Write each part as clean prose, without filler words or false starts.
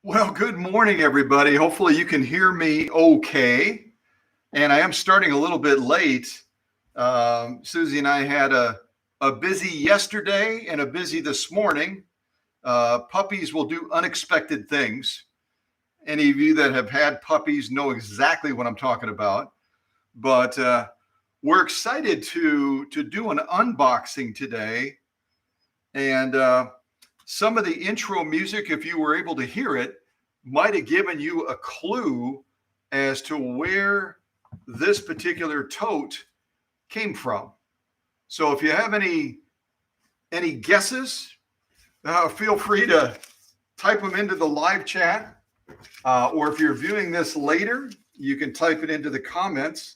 Well, good morning, everybody. Hopefully, you can hear me okay. And I am starting a little bit late. Susie and I had a busy yesterday and a busy this morning. Puppies will do unexpected things. Any of you that have had puppies know exactly what I'm talking about. But we're excited to do an unboxing today. And some of the intro music, if you were able to hear it, might have given you a clue as to where this particular tote came from. So if you have any guesses, feel free to type them into the live chat, or if you're viewing this later, you can type it into the comments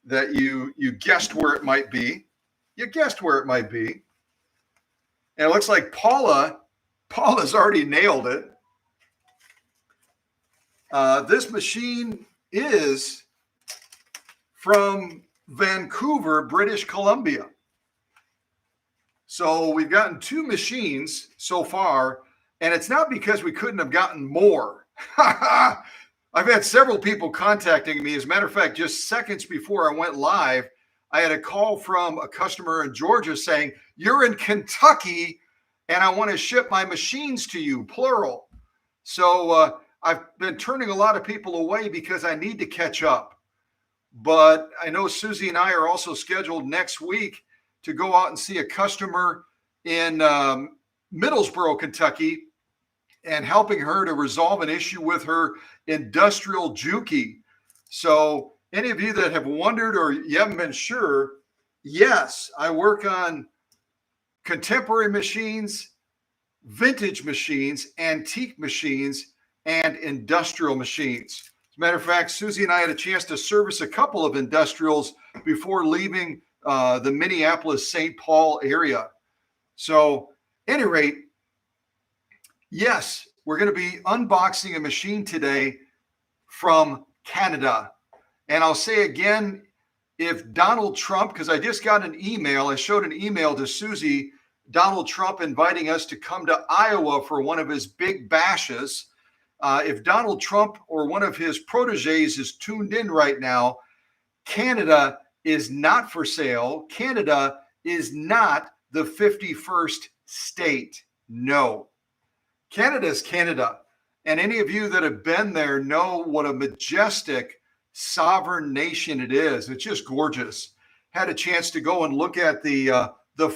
that you guessed where it might be. You guessed where it might be. And it looks like Paula's already nailed it. This machine is from Vancouver, British Columbia. So we've gotten two machines so far, and it's not because we couldn't have gotten more. I've had several people contacting me. As a matter of fact, just seconds before I went live, I had a call from a customer in Georgia saying, "You're in Kentucky, and I want to ship my machines to you," plural. So I've been turning a lot of people away because I need to catch up. But I know Susie and I are also scheduled next week to go out and see a customer in Middlesboro, Kentucky, and helping her to resolve an issue with her industrial Juki. So any of you that have wondered or you haven't been sure, yes, I work on contemporary machines, vintage machines, antique machines, and industrial machines. As a matter of fact, Susie and I had a chance to service a couple of industrials before leaving the Minneapolis-St. Paul area. So, at any rate, yes, we're going to be unboxing a machine today from Canada. And I'll say again, if Donald Trump, because I just got an email, I showed an email to Susie, Donald Trump inviting us to come to Iowa for one of his big bashes. If Donald Trump or one of his proteges is tuned in right now, Canada is not for sale. Canada is not the 51st state. No. Canada is Canada. And any of you that have been there know what a majestic sovereign nation it is. It's just gorgeous. Had a chance to go and look at the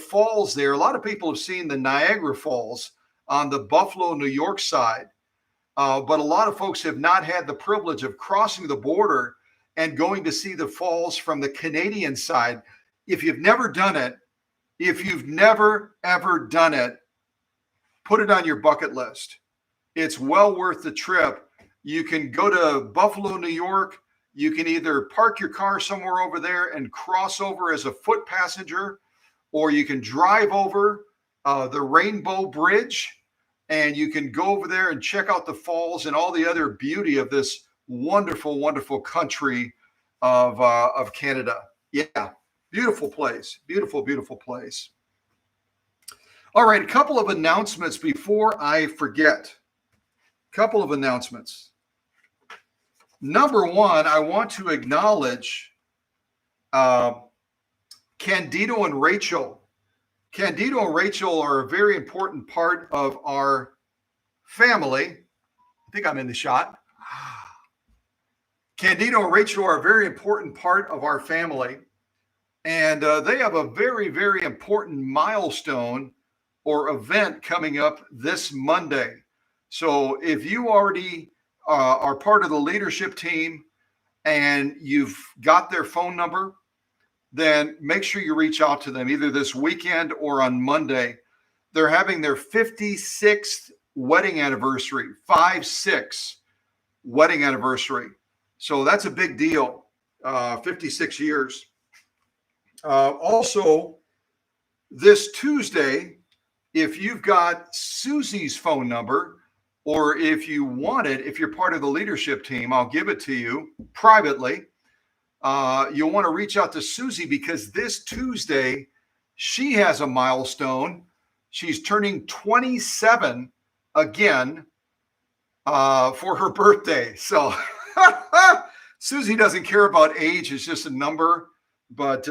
falls there. A lot of people have seen the Niagara Falls on the Buffalo, New York side. But a lot of folks have not had the privilege of crossing the border and going to see the falls from the Canadian side. If you've never done it, if you've never, ever done it, put it on your bucket list. It's well worth the trip. You can go to Buffalo, New York. You can either park your car somewhere over there and cross over as a foot passenger, or you can drive over the Rainbow Bridge, and you can go over there and check out the falls and all the other beauty of this wonderful, wonderful country of Canada. Yeah, beautiful place. Beautiful, beautiful place. All right, a couple of announcements before I forget. Couple of announcements. Number one, I want to acknowledge Candido and Rachel. Candido and Rachel are a very important part of our family. I think I'm in the shot. Candido and Rachel are a very important part of our family. And they have a very, very important milestone or event coming up this Monday. So if you already are part of the leadership team and you've got their phone number, then make sure you reach out to them either this weekend or on Monday. They're having their 56th wedding anniversary, 5-6 wedding anniversary. So that's a big deal, 56 years. Also, this Tuesday, if you've got Susie's phone number, or if you want it, if you're part of the leadership team, I'll give it to you privately. You'll want to reach out to Susie because this Tuesday, she has a milestone. She's turning 27 again. for her birthday. So Susie doesn't care about age. It's just a number. But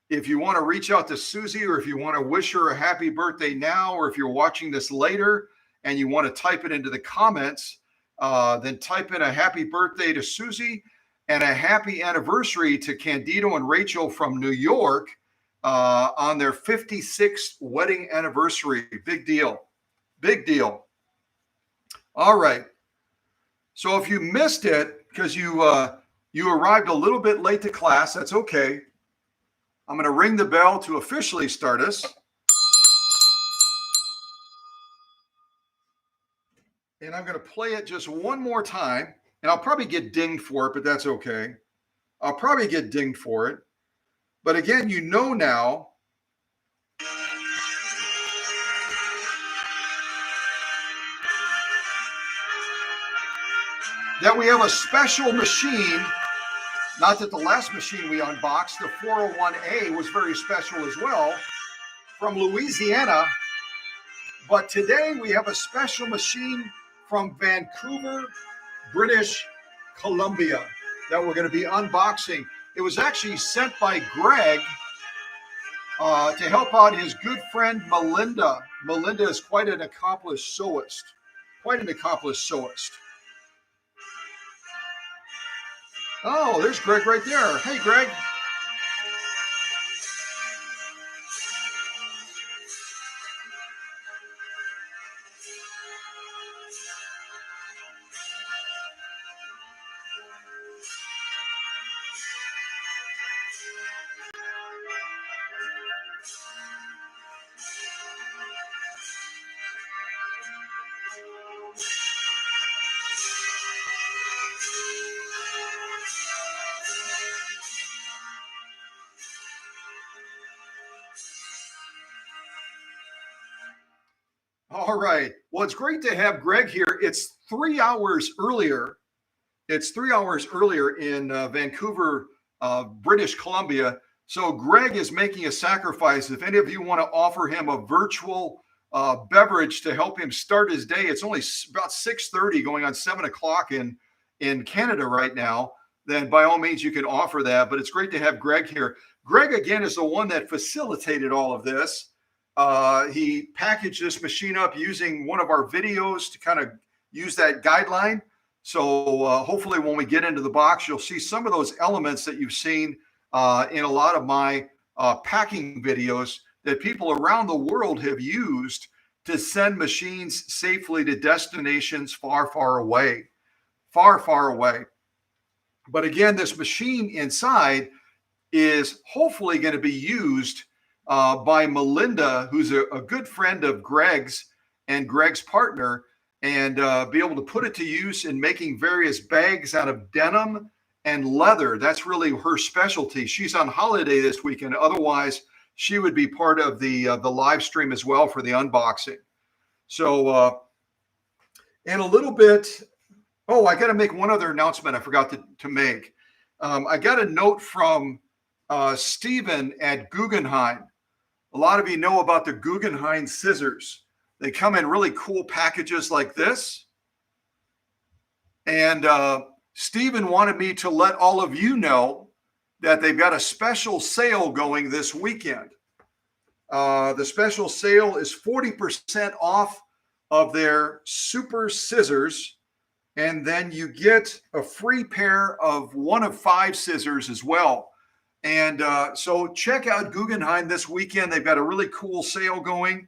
if you want to reach out to Susie, or if you want to wish her a happy birthday now, or if you're watching this later and you want to type it into the comments, then type in a happy birthday to Susie and a happy anniversary to Candido and Rachel from New York on their 56th wedding anniversary. Big deal. Big deal. All right. So if you missed it because you arrived a little bit late to class, that's okay. I'm going to ring the bell to officially start us. And I'm going to play it just one more time. And I'll probably get dinged for it, but that's okay. I'll probably get dinged for it. But again, you know now that we have a special machine. Not that the last machine we unboxed, the 401A, was very special as well, from Louisiana. But today we have a special machine from Vancouver, British Columbia, that we're going to be unboxing. It was actually sent by Greg to help out his good friend Melinda. Melinda is quite an accomplished sewist. Oh, there's Greg right there. Hey, Greg. All right. Well, it's great to have Greg here. It's 3 hours earlier. It's 3 hours earlier in Vancouver, British Columbia. So Greg is making a sacrifice. If any of you want to offer him a virtual beverage to help him start his day, it's only about 6:30, going on 7 o'clock in Canada right now. Then by all means, you can offer that. But it's great to have Greg here. Greg, again, is the one that facilitated all of this. He packaged this machine up using one of our videos to kind of use that guideline. So hopefully when we get into the box, you'll see some of those elements that you've seen in a lot of my packing videos that people around the world have used to send machines safely to destinations far, far away. Far, far away. But again, this machine inside is hopefully going to be used by Melinda, who's a good friend of Greg's and Greg's partner, and be able to put it to use in making various bags out of denim and leather. That's really her specialty. She's on holiday this weekend. Otherwise, she would be part of the live stream as well for the unboxing. So, and a little bit. Oh, I got to make one other announcement I forgot to make. I got a note from Stephen at Guggenheim. A lot of you know about the Guggenheim scissors. They come in really cool packages like this. And Stephen wanted me to let all of you know that they've got a special sale going this weekend. The special sale is 40% off of their super scissors. And then you get a free pair of one of 5 scissors as well. And so check out Guggenheim this weekend. They've got a really cool sale going.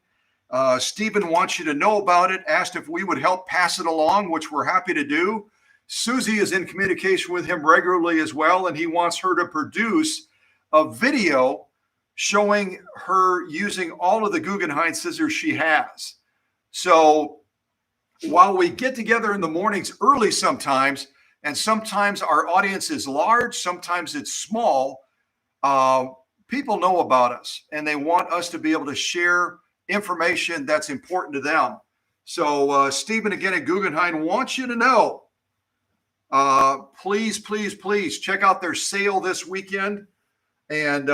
Stephen wants you to know about it, asked if we would help pass it along, which we're happy to do. Susie is in communication with him regularly as well, and he wants her to produce a video showing her using all of the Guggenheim scissors she has. So while we get together in the mornings early sometimes, and sometimes our audience is large, sometimes it's small, people know about us and they want us to be able to share information that's important to them. So Stephen again at Guggenheim wants you to know, please, please, please check out their sale this weekend. And,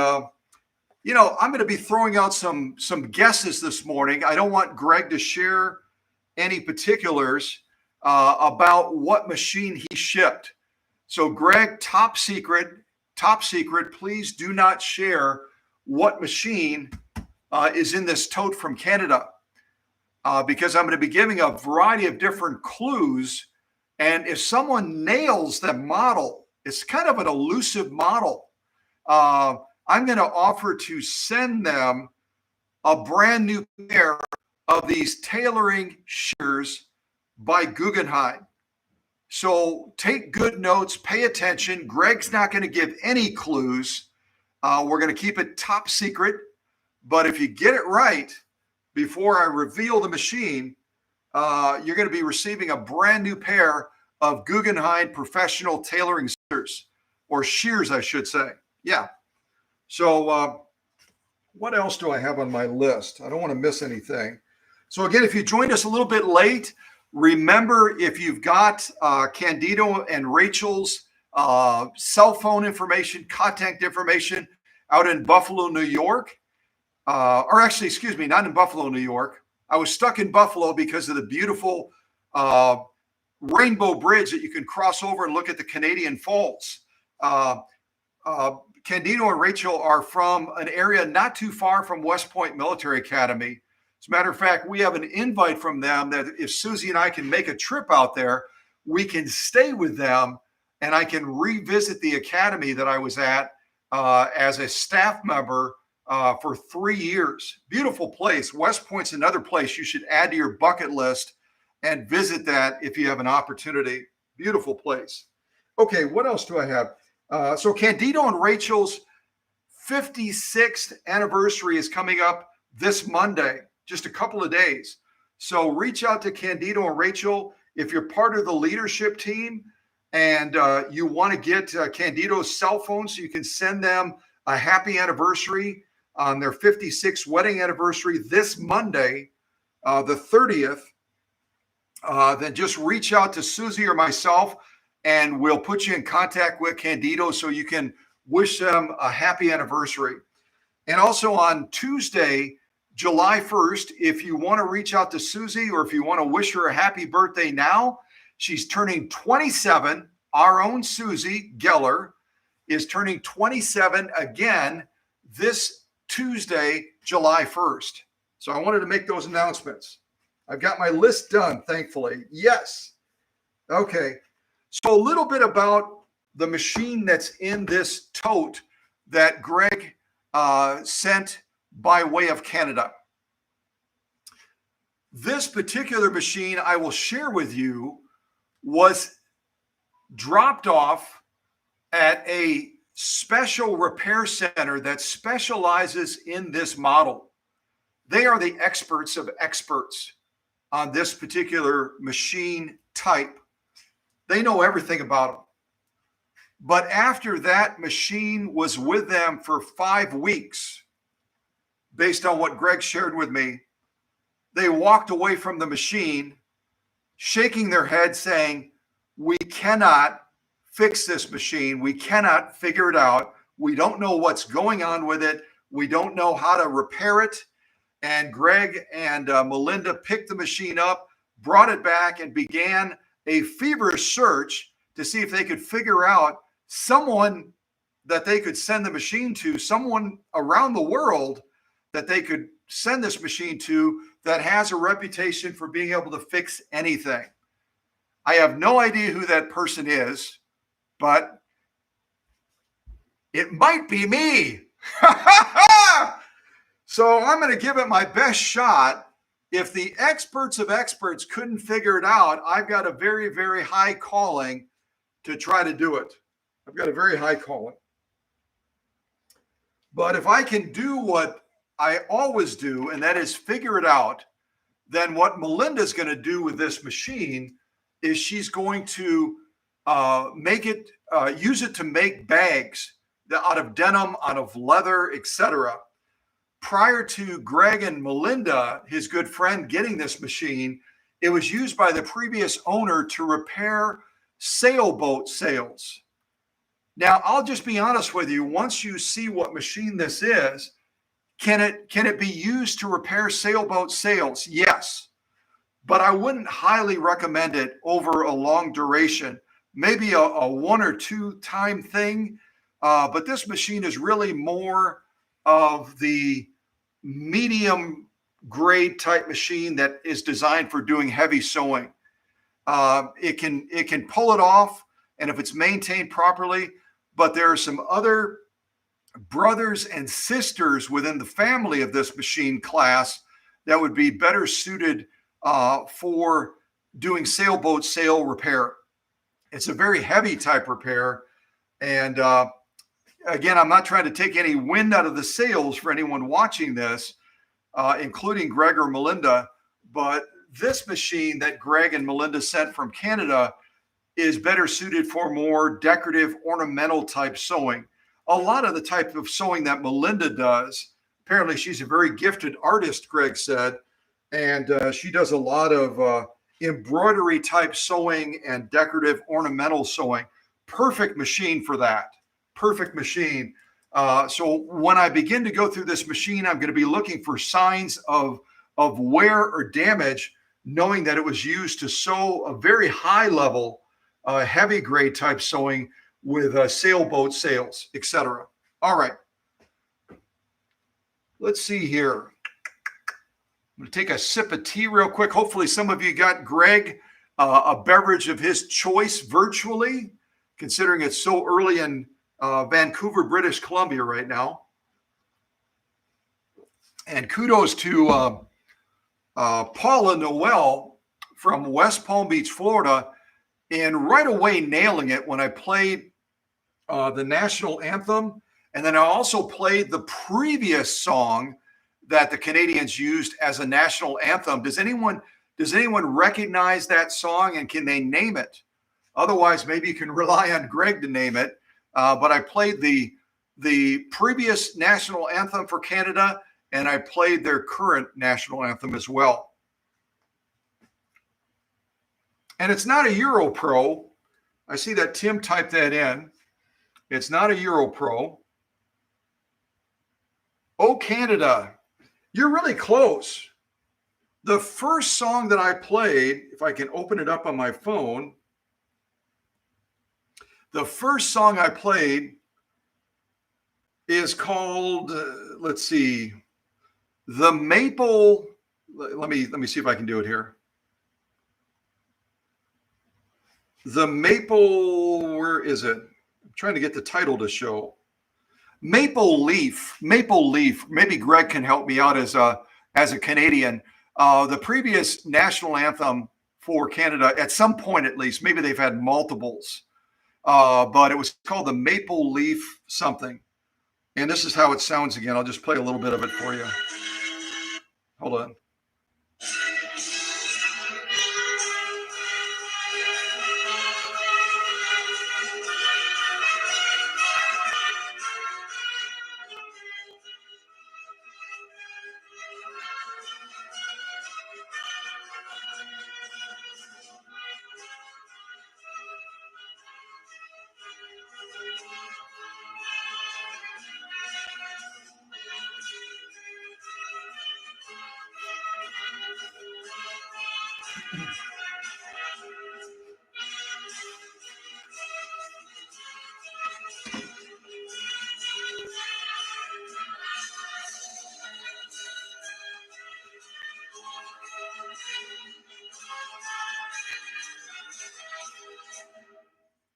you know, I'm going to be throwing out some guesses this morning. I don't want Greg to share any particulars, about what machine he shipped. So Greg, top secret, please do not share what machine is in this tote from Canada, because I'm going to be giving a variety of different clues. And if someone nails the model, it's kind of an elusive model, I'm going to offer to send them a brand new pair of these tailoring shears by Guggenheim. So take good notes, pay attention. Greg's not going to give any clues. We're going to keep it top secret. But if you get it right before I reveal the machine, you're going to be receiving a brand new pair of Guggenheim professional tailoring scissors, or shears, I should say. Yeah. So what else do I have on my list? I don't want to miss anything. So again, if you joined us a little bit late, remember, if you've got Candido and Rachel's cell phone information, contact information out in Buffalo, New York, or actually, excuse me, not in Buffalo, New York. I was stuck in Buffalo because of the beautiful Rainbow Bridge that you can cross over and look at the Canadian Falls. Candido and Rachel are from an area not too far from West Point Military Academy. As a matter of fact, we have an invite from them that if Susie and I can make a trip out there, we can stay with them and I can revisit the academy that I was at as a staff member for 3 years. Beautiful place. West Point's another place you should add to your bucket list and visit that if you have an opportunity. Beautiful place. Okay, what else do I have? So Candido and Rachel's 56th anniversary is coming up this Monday, just a couple of days. So reach out to Candido and Rachel if you're part of the leadership team and you want to get Candido's cell phone so you can send them a happy anniversary on their 56th wedding anniversary this Monday, the 30th. Then just reach out to Susie or myself and we'll put you in contact with Candido so you can wish them a happy anniversary. And also on Tuesday, July 1st, if you want to reach out to Susie or if you want to wish her a happy birthday now, she's turning 27. Our own Susie Geller is turning 27 again this Tuesday, July 1st. So I wanted to make those announcements. I've got my list done, thankfully. Yes. Okay. So a little bit about the machine that's in this tote that Greg sent by way of Canada. This particular machine I will share with you was dropped off at a special repair center that specializes in this model. They are the experts of experts on this particular machine type. They know everything about them. But after that machine was with them for 5 weeks, based on what Greg shared with me, they walked away from the machine, shaking their head saying, "We cannot fix this machine. We cannot figure it out. We don't know what's going on with it. We don't know how to repair it." And Greg and Melinda picked the machine up, brought it back, and began a feverish search to see if they could figure out someone that they could send the machine to, someone around the world that they could send this machine to that has a reputation for being able to fix anything. I have no idea who that person is, but it might be me. So I'm going to give it my best shot. If the experts of experts couldn't figure it out, I've got a very, very high calling to try to do it. I've got a very high calling. But if I can do what I always do, and that is figure it out, then what Melinda's going to do with this machine is she's going to use it to make bags out of denim, out of leather, etc. Prior to Greg and Melinda, his good friend, getting this machine, it was used by the previous owner to repair sailboat sails. Now, I'll just be honest with you. Once you see what machine this is, can it be used to repair sailboat sails? Yes. but I wouldn't highly recommend it over a long duration. Maybe a 1 or 2 time thing. But this machine is really more of the medium grade type machine that is designed for doing heavy sewing. It can pull it off, and if it's maintained properly. But there are some other brothers and sisters within the family of this machine class that would be better suited for doing sailboat sail repair. It's a very heavy type repair. And again, I'm not trying to take any wind out of the sails for anyone watching this, including Greg or Melinda, but this machine that Greg and Melinda sent from Canada is better suited for more decorative, ornamental type sewing. A lot of the type of sewing that Melinda does, apparently she's a very gifted artist, Greg said, and she does a lot of embroidery type sewing and decorative ornamental sewing. Perfect machine for that. Perfect machine. So when I begin to go through this machine, I'm going to be looking for signs of wear or damage, knowing that it was used to sew a very high level, heavy grade type sewing with sailboat sails, etc. All right. Let's see here. I'm going to take a sip of tea real quick. Hopefully some of you got Greg a beverage of his choice virtually, considering it's so early in Vancouver, British Columbia right now. And kudos to Paula Noel from West Palm Beach, Florida, and right away nailing it when I played the national anthem. And then I also played the previous song that the Canadians used as a national anthem. Does anyone recognize that song, and can they name it? Otherwise, maybe you can rely on Greg to name it. But I played the previous national anthem for Canada, and I played their current national anthem as well. And it's not a Euro Pro. I see that Tim typed that in. It's not a Euro Pro. Oh, Canada, you're really close. The first song that I played, if I can open it up on my phone, the first song I played is called, let's see, The Maple. Let me see if I can do it here. The Maple, where is it? I'm trying to get the title to show. Maple Leaf. Maybe Greg can help me out as a Canadian. The previous national anthem for Canada, at some point at least, maybe they've had multiples, but it was called the Maple Leaf something. And this is how it sounds again. I'll just play a little bit of it for you. Hold on.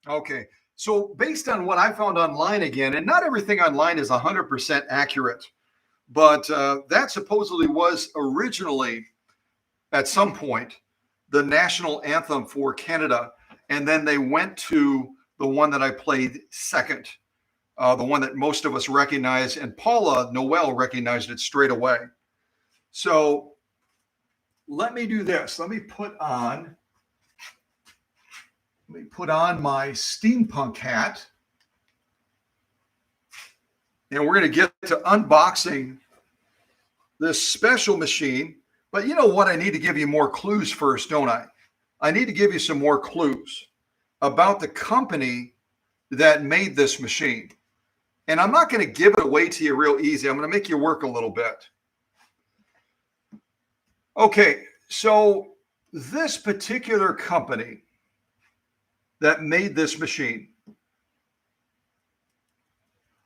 Okay, so based on what I found online again, and not everything online is 100% accurate, but that supposedly was originally, at some point, the national anthem for Canada. And then they went to the one that I played second, the one that most of us recognize, and Paula Noel recognized it straight away. So let me do this. Let me put on my steampunk hat, and we're going to get to unboxing this special machine. But you know what? I need to give you more clues first, don't I? I need to give you some more clues about the company that made this machine. And I'm not going to give it away to you real easy. I'm going to make you work a little bit. Okay, so this particular company that made this machine,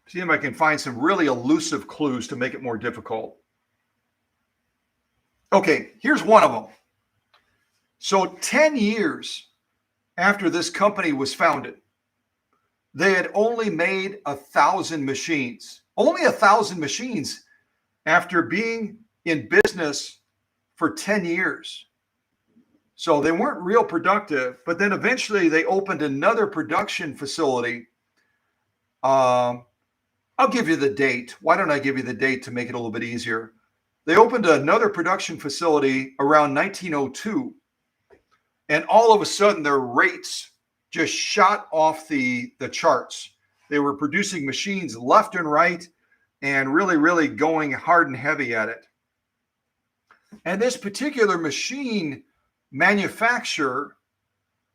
see if I can find some really elusive clues to make it more difficult. Okay, here's one of them. So 10 years after this company was founded, they had only made 1,000 machines. Only 1,000 machines after being in business for 10 years. So they weren't real productive, but then eventually they opened another production facility. I'll give you the date. Why don't I give you the date to make it a little bit easier? They opened another production facility around 1902, and all of a sudden their rates just shot off the charts. They were producing machines left and right and really, really going hard and heavy at it. And this particular machine manufacturer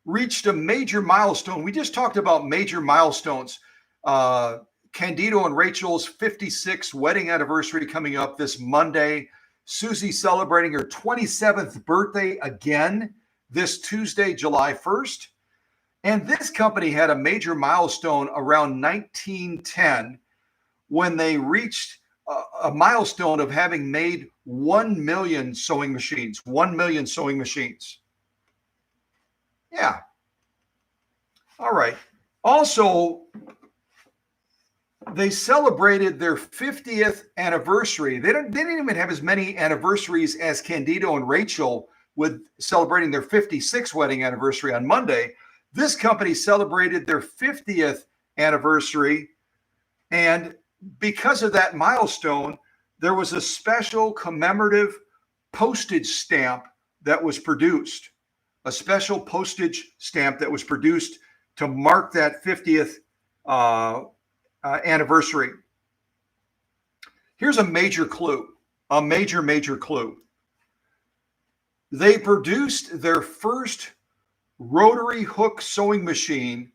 reached a major milestone. We just talked about major milestones. Candido and Rachel's 56th wedding anniversary coming up this Monday. Susie celebrating her 27th birthday again this Tuesday, July 1st. And this company had a major milestone around 1910 when they reached a milestone of having made 1 million sewing machines. 1 million sewing machines. Yeah. All right. Also, they celebrated their 50th anniversary. They didn't even have as many anniversaries as Candido and Rachel, with celebrating their 56th wedding anniversary on Monday. This company celebrated their 50th anniversary, and because of that milestone, there was a special commemorative postage stamp that was produced. A special postage stamp that was produced to mark that 50th anniversary. Here's a major clue, a major clue. They produced their first rotary hook sewing machine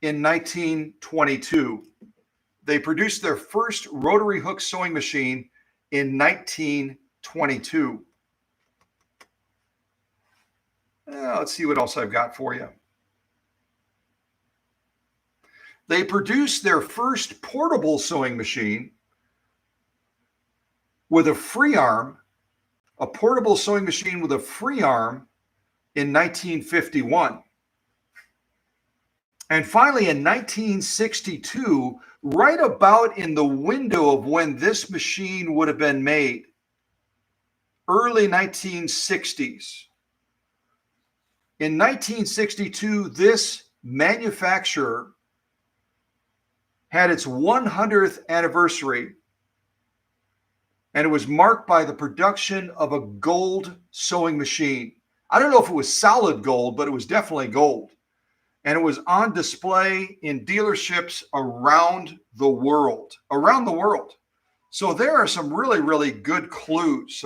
in 1922. They produced their first rotary hook sewing machine in 1922. Let's see what else I've got for you. They produced their first portable sewing machine with a free arm, a portable sewing machine with a free arm in 1951. And finally, in 1962, right about in the window of when this machine would have been made, early 1960s. In 1962, this manufacturer had its 100th anniversary, and it was marked by the production of a gold sewing machine. I don't know if it was solid gold, but it was definitely gold. And it was on display in dealerships around the world. So there are some really, really good clues,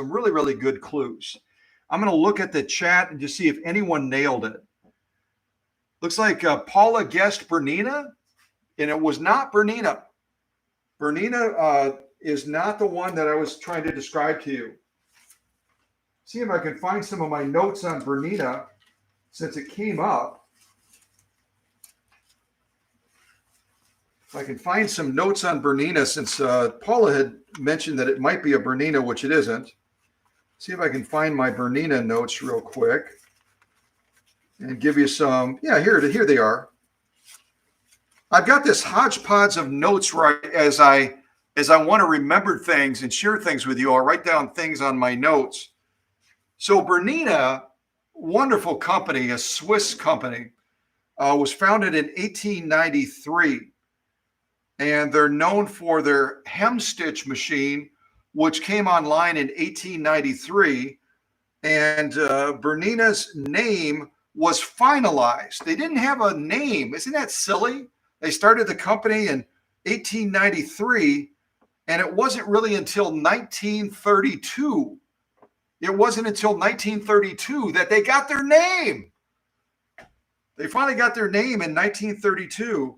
I'm going to look at the chat and just see if anyone nailed it. Looks like Paula guessed Bernina, and it was not Bernina. Bernina is not the one that I was trying to describe to you. See if I can find some of my notes on Bernina since it came up. If I can find some notes on Bernina, since Paula had mentioned that it might be a Bernina, which it isn't. See if I can find my Bernina notes real quick and give you some. Yeah, here they are. I've got this hodgepodge of notes right as I want to remember things and share things with you. I'll write down things on my notes. So Bernina, wonderful company, a Swiss company, was founded in 1893. And they're known for their hem stitch machine, which came online in 1893. And Bernina's name was finalized. They didn't have a name. Isn't that silly? They started the company in 1893, and it wasn't really until 1932. It wasn't until 1932 that they got their name. They finally got their name in 1932,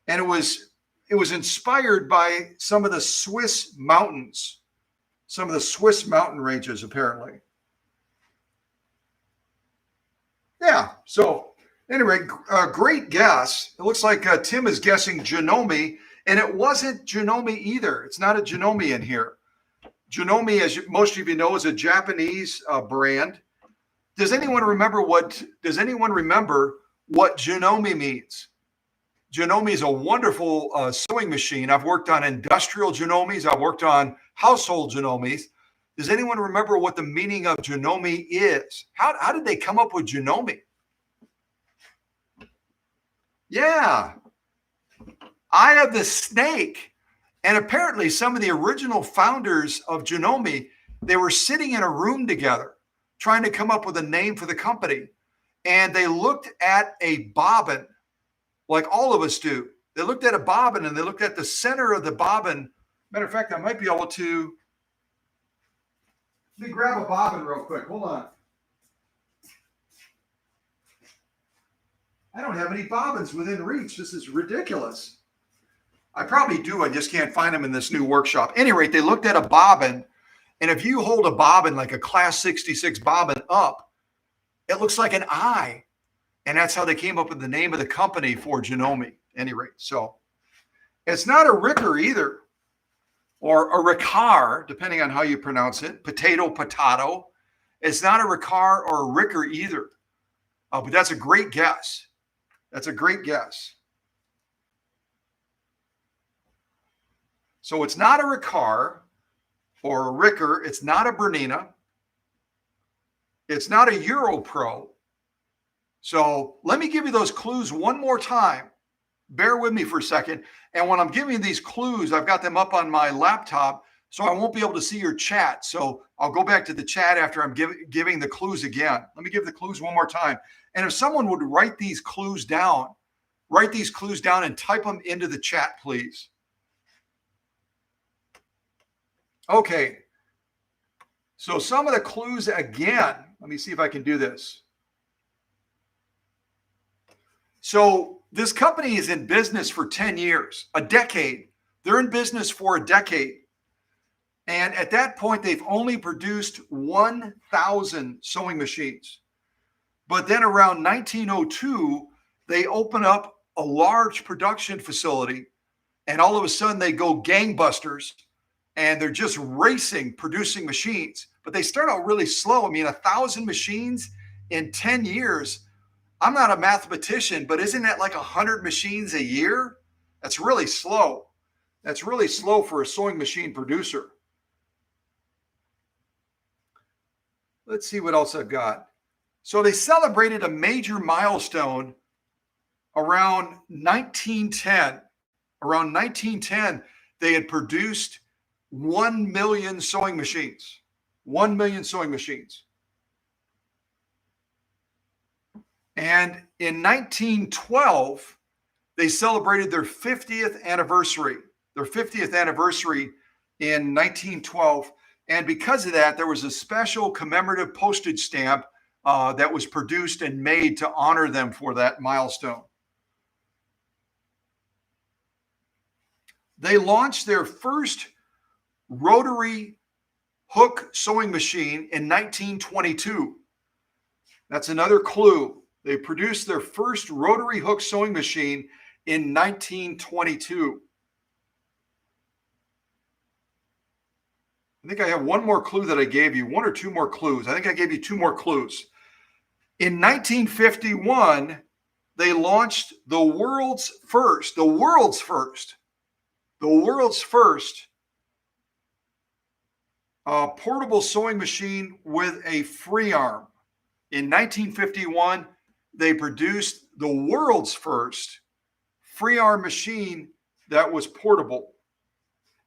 and it was inspired by some of the Swiss mountains, some of the Swiss mountain ranges, apparently. Yeah. So anyway, great guess. It looks like Tim is guessing Janome, and it wasn't Janome either. It's not a Janome in here. Janome, as most of you know, is a Japanese brand. Does anyone remember what Janome means? Janome is a wonderful sewing machine. I've worked on industrial Janomes. I've worked on household Janomes. Does anyone remember what the meaning of Janome is? How did they come up with Janome? Yeah, Eye of the Snake. And apparently some of the original founders of Janome, they were sitting in a room together trying to come up with a name for the company. And they looked at a bobbin, like all of us do. They looked at a bobbin and they looked at the center of the bobbin. Matter of fact, I might be able to. Let me grab a bobbin real quick. Hold on. I don't have any bobbins within reach. This is ridiculous. I probably do. I just can't find them in this new workshop. At any rate, they looked at a bobbin. And if you hold a bobbin, like a class 66 bobbin up, it looks like an eye. And that's how they came up with the name of the company for Janome. At any rate, so it's not a Ricker either, or a Ricard, depending on how you pronounce it. Potato. It's not a Ricard or a Ricker either. But that's a great guess. That's a great guess. So it's not a Ricard or a Ricker. It's not a Bernina. It's not a Europro. So let me give you those clues one more time. Bear with me for a second. And when I'm giving you these clues, I've got them up on my laptop, so I won't be able to see your chat. So I'll go back to the chat after I'm giving the clues again. Let me give the clues one more time. And if someone would write these clues down and type them into the chat, please. Okay. So some of the clues again. Let me see if I can do this. So this company is in business for 10 years, a decade. They're in business for a decade. And at that point, they've only produced 1,000 sewing machines. But then around 1902, they open up a large production facility, and all of a sudden they go gangbusters, and they're just racing, producing machines. But they start out really slow. I mean, 1,000 machines in 10 years. I'm not a mathematician, but isn't that like 100 machines a year? That's really slow. That's really slow for a sewing machine producer. Let's see what else I've got. So they celebrated a major milestone around 1910. Around 1910, they had produced 1 million sewing machines. 1 million sewing machines. And in 1912, they celebrated their 50th anniversary. Their 50th anniversary in 1912. And because of that, there was a special commemorative postage stamp that was produced and made to honor them for that milestone. They launched their first rotary hook sewing machine in 1922. That's another clue. They produced their first rotary hook sewing machine in 1922. I think I have one more clue that I gave you, one or two more clues. I think I gave you two more clues. In 1951, they launched the world's first portable sewing machine with a free arm. In 1951, they produced the world's first free arm machine that was portable.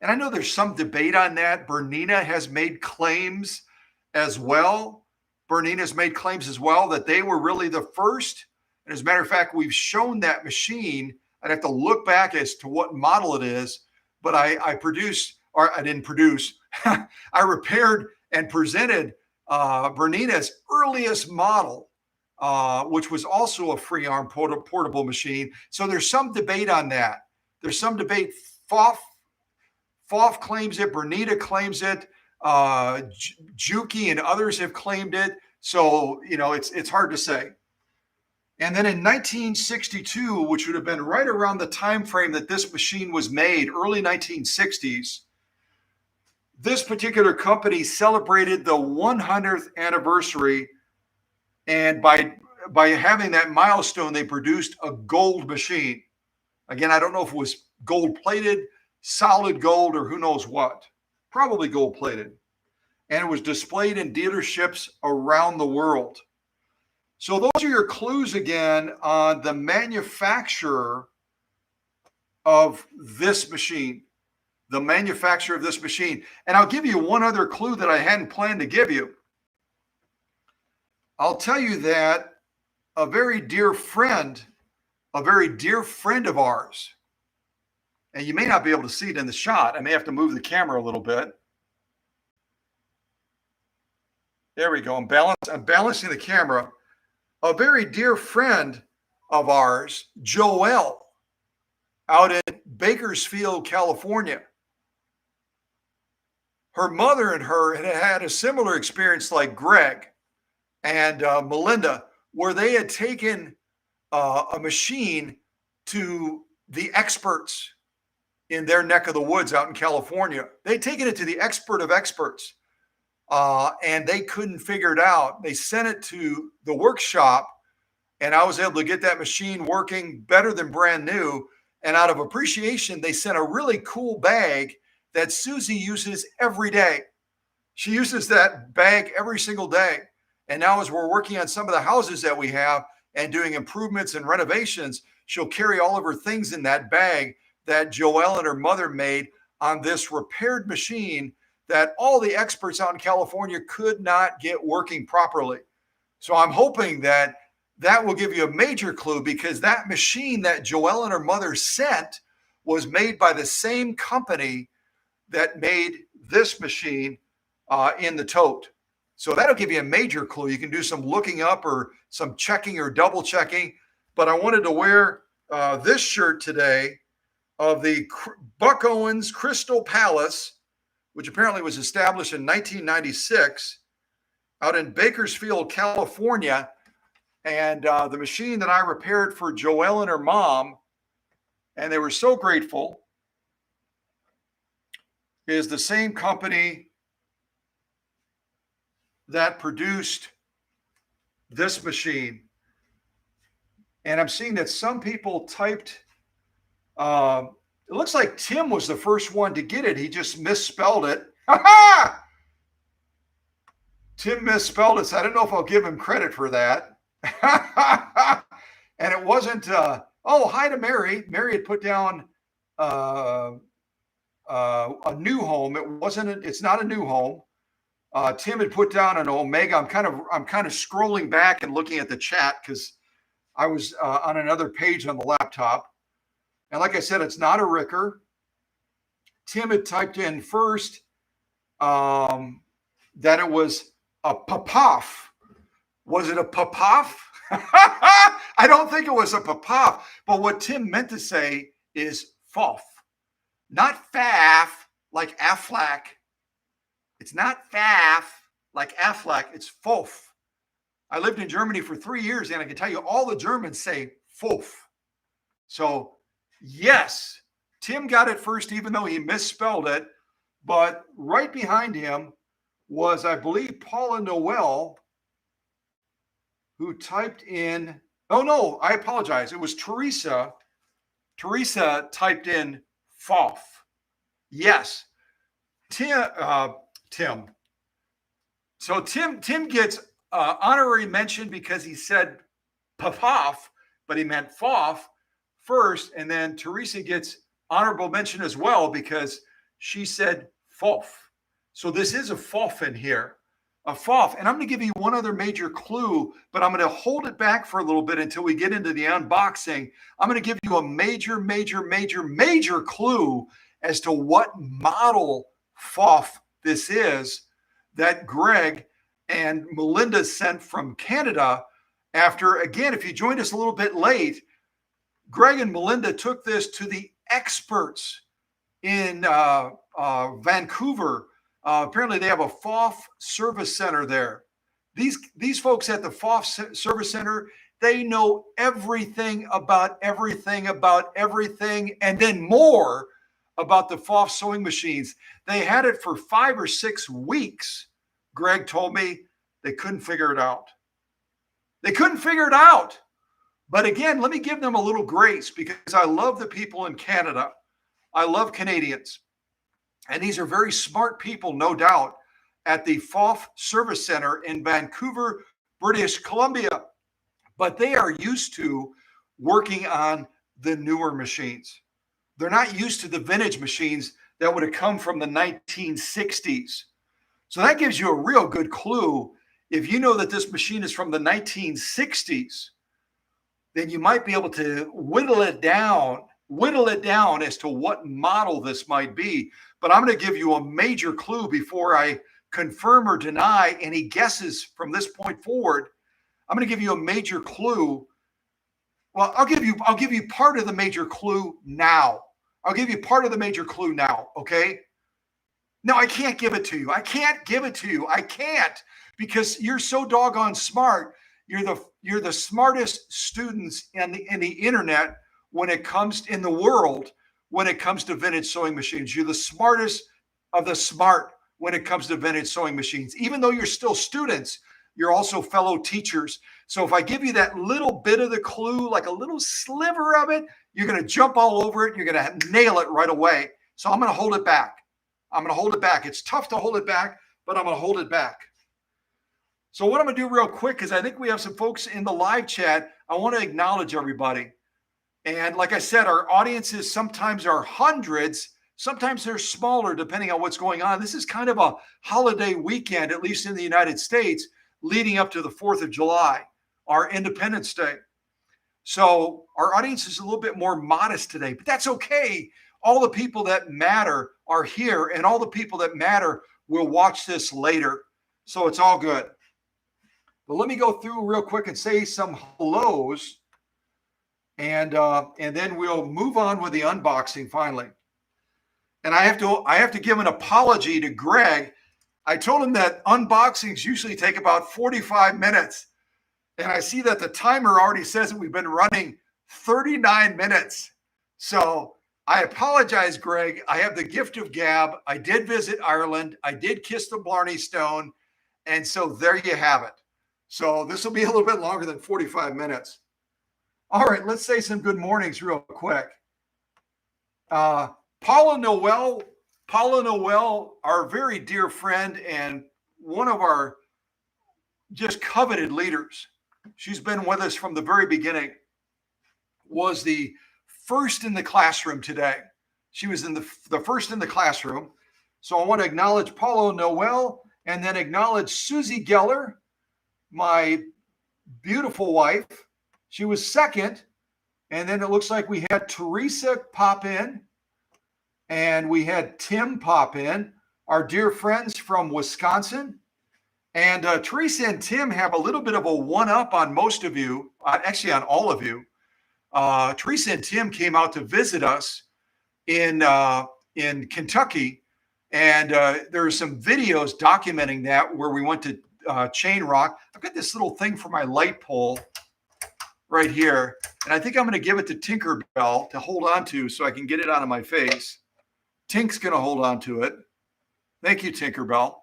And I know there's some debate on that. Bernina has made claims as well. That they were really the first. And as a matter of fact, we've shown that machine. I'd have to look back as to what model it is, but I repaired and presented Bernina's earliest model, which was also a free arm portable machine. So there's some debate on that. There's some debate. Pfaff claims it, Bernina claims it, Juki and others have claimed it. So, it's hard to say. And then in 1962, which would have been right around the time frame that this machine was made, early 1960s, this particular company celebrated the 100th anniversary. And by having that milestone, they produced a gold machine. Again, I don't know if it was gold plated, solid gold, or who knows what. Probably gold plated. And it was displayed in dealerships around the world. So those are your clues again on the manufacturer of this machine. The manufacturer of this machine. And I'll give you one other clue that I hadn't planned to give you. I'll tell you that a very dear friend of ours, and you may not be able to see it in the shot. I may have to move the camera a little bit. There we go. I'm balancing the camera. A very dear friend of ours, Joelle, out in Bakersfield, California. Her mother and her had a similar experience like Greg and Melinda, where they had taken a machine to the experts in their neck of the woods out in California. They'd taken it to the expert of experts, and they couldn't figure it out. They sent it to the workshop, and I was able to get that machine working better than brand new. And out of appreciation, they sent a really cool bag that Susie uses every day. She uses that bag every single day. And now as we're working on some of the houses that we have and doing improvements and renovations, she'll carry all of her things in that bag that Joelle and her mother made on this repaired machine that all the experts out in California could not get working properly. So I'm hoping that that will give you a major clue, because that machine that Joelle and her mother sent was made by the same company that made this machine in the tote. So that'll give you a major clue. You can do some looking up or some checking or double checking. But I wanted to wear this shirt today of the Buck Owens Crystal Palace, which apparently was established in 1996 out in Bakersfield, California. And the machine that I repaired for Joelle and her mom, and they were so grateful, is the same company that produced this machine. And I'm seeing that some people typed, it looks like Tim was the first one to get it. He just misspelled it. Tim misspelled it, so I don't know if I'll give him credit for that. And it wasn't, oh, hi to Mary. Mary had put down a new home. It's not a new home. Tim had put down an Omega. I'm kind of scrolling back and looking at the chat because I was on another page on the laptop. And like I said, it's not a Ricker. Tim had typed in first that it was a Popov. Was it a Popov? I don't think it was a Popov. But what Tim meant to say is Fof. Not Faf like Aflac. It's not Faf like Aflac. It's Fof. I lived in Germany for 3 years, and I can tell you all the Germans say Fof. So, yes, Tim got it first, even though he misspelled it. But right behind him was, I believe, Paula Noel, who typed in, oh no, I apologize. It was Teresa. Teresa typed in Fof. Yes. Tim. So Tim gets honorary mention because he said Popov, but he meant Fof first. And then Teresa gets honorable mention as well because she said Fof. So this is a Fof in here. A Fof. And I'm going to give you one other major clue, but I'm going to hold it back for a little bit until we get into the unboxing. I'm going to give you a major clue as to what model Fof this is that Greg and Melinda sent from Canada after, again, if you joined us a little bit late, Greg and Melinda took this to the experts in Vancouver. Apparently, they have a Fof service center there. These folks at the Fof service center They know everything, and then more about the FOF sewing machines. They had it for 5 or 6 weeks. Greg told me they couldn't figure it out. They couldn't figure it out. But again, let me give them a little grace because I love the people in Canada. I love Canadians. And these are very smart people, no doubt, at the FOF Service Center in Vancouver, British Columbia. But they are used to working on the newer machines. They're not used to the vintage machines that would have come from the 1960s. So that gives you a real good clue. If you know that this machine is from the 1960s, then you might be able to whittle it down as to what model this might be. But I'm going to give you a major clue before I confirm or deny any guesses from this point forward. I'm going to give you a major clue. Well, I'll give you part of the major clue now. I'll give you part of the major clue now, okay? No, I can't give it to you. I can't give it to you. I can't, because you're so doggone smart. You're the smartest students in the internet when it comes in the world when it comes to vintage sewing machines. You're the smartest of the smart when it comes to vintage sewing machines. Even though you're still students, you're also fellow teachers. So if I give you that little bit of the clue, like a little sliver of it, you're going to jump all over it. You're going to nail it right away. So I'm going to hold it back. I'm going to hold it back. It's tough to hold it back, but I'm going to hold it back. So what I'm going to do real quick is I think we have some folks in the live chat. I want to acknowledge everybody. And like I said, our audiences sometimes are hundreds. Sometimes they're smaller depending on what's going on. This is kind of a holiday weekend, at least in the United States, leading up to the 4th of July, our Independence Day. So our audience is a little bit more modest today, but that's okay. All the people that matter are here, and all the people that matter will watch this later. So it's all good. But let me go through real quick and say some hellos, and then we'll move on with the unboxing finally. And I have to give an apology to Greg. I told him that unboxings usually take about 45 minutes. And I see that the timer already says that we've been running 39 minutes. So I apologize, Greg. I have the gift of gab. I did visit Ireland. I did kiss the Blarney Stone. And so there you have it. So this will be a little bit longer than 45 minutes. All right, let's say some good mornings real quick. Paula Noel, our very dear friend and one of our just coveted leaders. She's been with us from the very beginning, was the first in the classroom today. She was in the first in the classroom. So I want to acknowledge Paula Noel and then acknowledge Susie Geller, my beautiful wife. She was second. And then it looks like we had Teresa pop in. And we had Tim pop in, our dear friends from Wisconsin. And Teresa and Tim have a little bit of a one-up on most of you, actually on all of you. Teresa and Tim came out to visit us in Kentucky, and there are some videos documenting that where we went to Chain Rock. I've got this little thing for my light pole right here, and I think I'm going to give it to Tinkerbell to hold on to so I can get it out of my face. Tink's going to hold on to it. Thank you, Tinkerbell.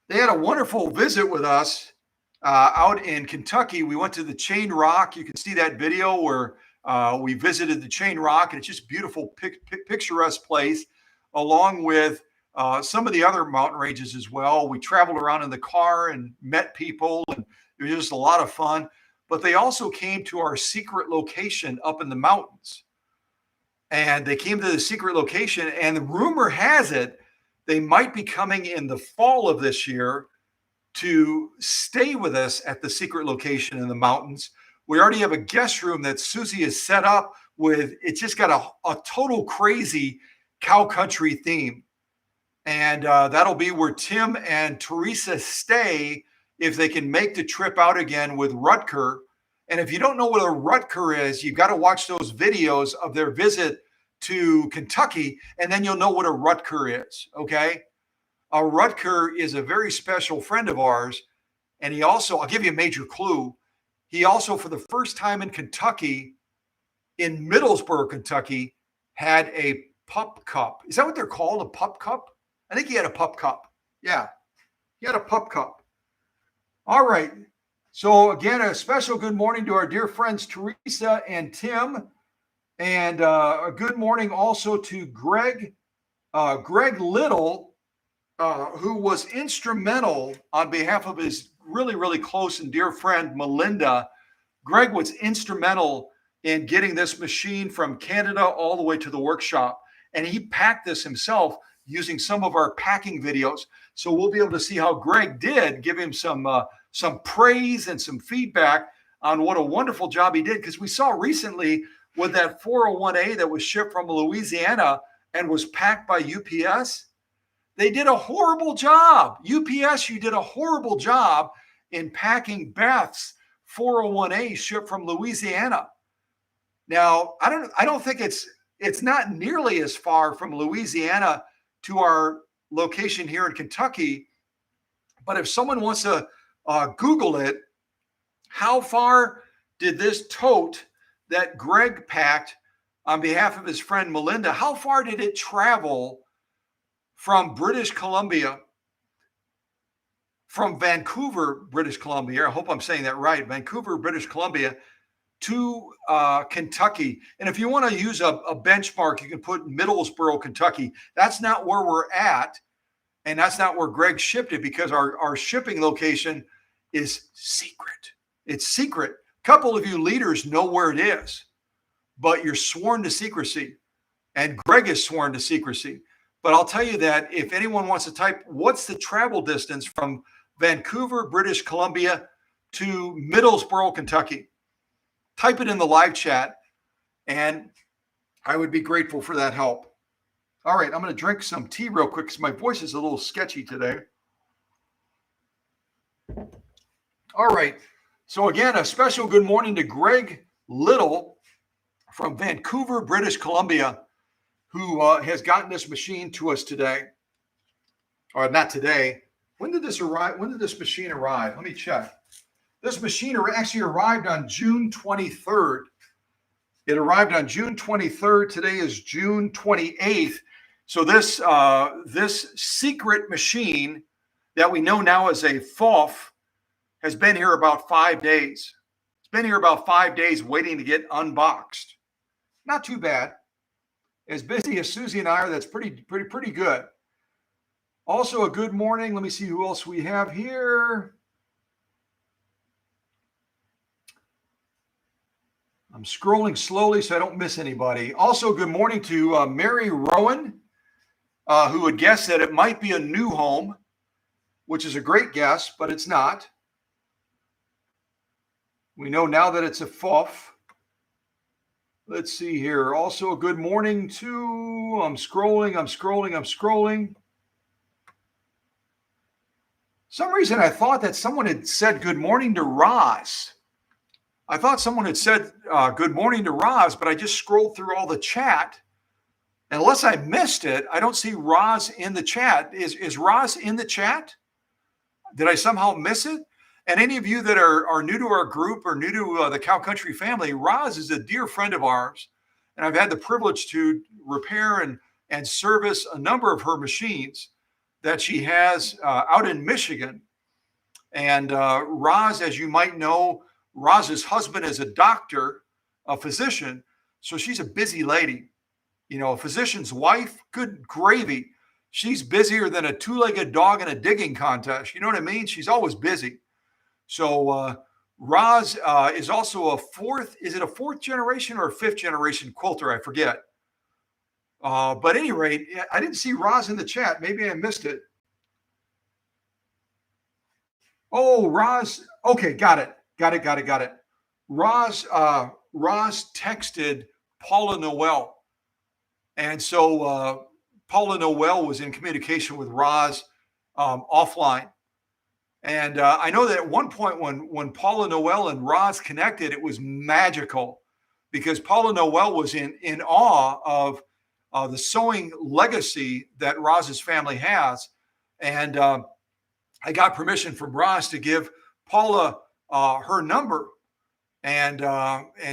They had a wonderful visit with us out in Kentucky. We went to the Chain Rock. You can see that video where we visited the Chain Rock, and it's just a beautiful, picturesque place, along with some of the other mountain ranges as well. We traveled around in the car and met people, and it was just a lot of fun. But they also came to our secret location up in the mountains. And they came to the secret location, and the rumor has it they might be coming in the fall of this year to stay with us at the secret location in the mountains. We already have a guest room that Susie has set up with. It's just got a total crazy cow country theme. And that'll be where Tim and Teresa stay if they can make the trip out again with Rutger. And if you don't know what a Rutger is, you've got to watch those videos of their visit to Kentucky, and then you'll know what a Rutger is, okay? A Rutger is a very special friend of ours, And he also, I'll give you a major clue. He also, for the first time in Kentucky, in Middlesboro, Kentucky, had a pup cup. Is that what they're called? A pup cup? I think he had a pup cup. Yeah, he had a pup cup. All right. So again, a special good morning to our dear friends Teresa and Tim, and a good morning also to Greg Little, who was instrumental on behalf of his really, really close and dear friend Melinda. Greg was instrumental in getting this machine from Canada all the way to the workshop, and he packed this himself using some of our packing videos. So we'll be able to see how Greg did, give him some praise and some feedback on what a wonderful job he did. Because we saw recently with that 401A that was shipped from Louisiana and was packed by UPS, they did a horrible job. UPS, you did a horrible job in packing Beth's 401A shipped from Louisiana. Now, I don't think it's not nearly as far from Louisiana to our location here in Kentucky. But if someone wants to Google it, how far did this tote that Greg packed on behalf of his friend Melinda, how far did it travel from British Columbia, from Vancouver, British Columbia? I hope I'm saying that right. Vancouver, British Columbia to Kentucky. And if you want to use a benchmark, you can put Middlesboro, Kentucky. That's not where we're at. And that's not where Greg shipped it, because our shipping location is secret. It's secret. A couple of you leaders know where it is, but you're sworn to secrecy. And Greg is sworn to secrecy. But I'll tell you that if anyone wants to type, what's the travel distance from Vancouver, British Columbia to Middlesboro, Kentucky? Type it in the live chat, and I would be grateful for that help. All right, I'm going to drink some tea real quick because my voice is a little sketchy today. All right, so again, a special good morning to Greg Little from Vancouver, British Columbia, who has gotten this machine to us today. Or not today. When did this arrive? When did this machine arrive? Let me check. This machine actually arrived on June 23rd. It arrived on June 23rd. Today is June 28th. So this secret machine that we know now as a FOF has been here about 5 days. It's been here about 5 days waiting to get unboxed. Not too bad. As busy as Susie and I are, that's pretty good. Also, a good morning. Let me see who else we have here. I'm scrolling slowly so I don't miss anybody. Also, good morning to Mary Rowan, who would guess that it might be a new home, which is a great guess, but it's not. We know now that it's a FOF. Let's see here. Also, a good morning to, I'm scrolling. Some reason I thought that someone had said good morning to Roz. I thought someone had said good morning to Roz, but I just scrolled through all the chat. Unless I missed it, I don't see Roz in the chat. Is Roz in the chat? Did I somehow miss it? And any of you that are new to our group or new to the Cow Country family, Roz is a dear friend of ours. And I've had the privilege to repair and service a number of her machines that she has out in Michigan. And Roz, as you might know, Roz's husband is a doctor, a physician, so she's a busy lady. You know, a physician's wife, good gravy. She's busier than a two-legged dog in a digging contest. You know what I mean? She's always busy. So Roz is also is it a fourth generation or a fifth generation quilter? I forget. But at any rate, I didn't see Roz in the chat. Maybe I missed it. Oh, Roz. Okay, got it. Roz texted Paula Noel. And so Paula Noel was in communication with Roz offline. And I know that at one point when Paula Noel and Roz connected, it was magical because Paula Noel was in awe of the sewing legacy that Roz's family has. And I got permission from Roz to give Paula her number, and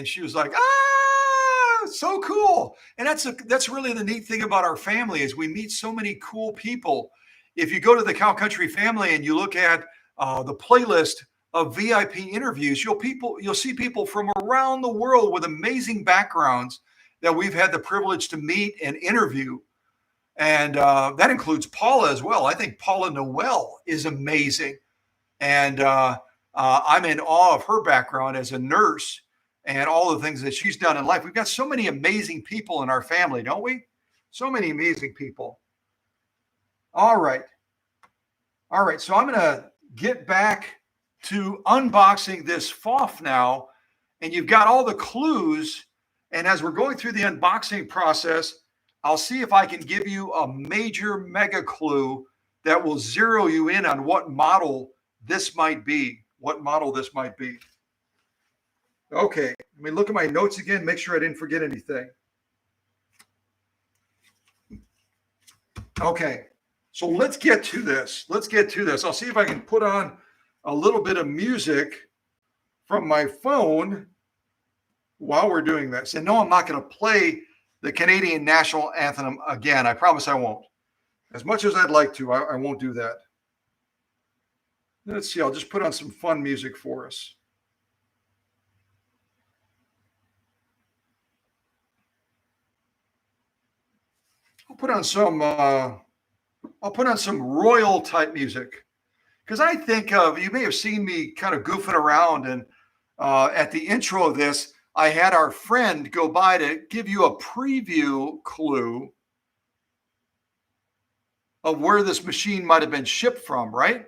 she was like, ah, so cool. And that's really the neat thing about our family is we meet so many cool people. If you go to the Cow Country family and you look at the playlist of VIP interviews, you'll see people from around the world with amazing backgrounds that we've had the privilege to meet and interview. And that includes Paula as well. I think Paula Noel is amazing. And I'm in awe of her background as a nurse and all the things that she's done in life. We've got so many amazing people in our family, don't we? So many amazing people. All right. All right. So I'm going to get back to unboxing this FOF now. And you've got all the clues. And as we're going through the unboxing process, I'll see if I can give you a major mega clue that will zero you in on what model this might be. What model this might be. Okay, let me look at my notes again, make sure I didn't forget anything. Okay, so let's get to this. I'll see if I can put on a little bit of music from my phone while we're doing this. And no, I'm not going to play the Canadian national anthem again. I promise I won't. As much as I'd like to, I won't do that. Let's see, I'll just put on some fun music for us. I'll put on some royal type music. Because I think you may have seen me kind of goofing around, and at the intro of this, I had our friend go by to give you a preview clue of where this machine might have been shipped from, right?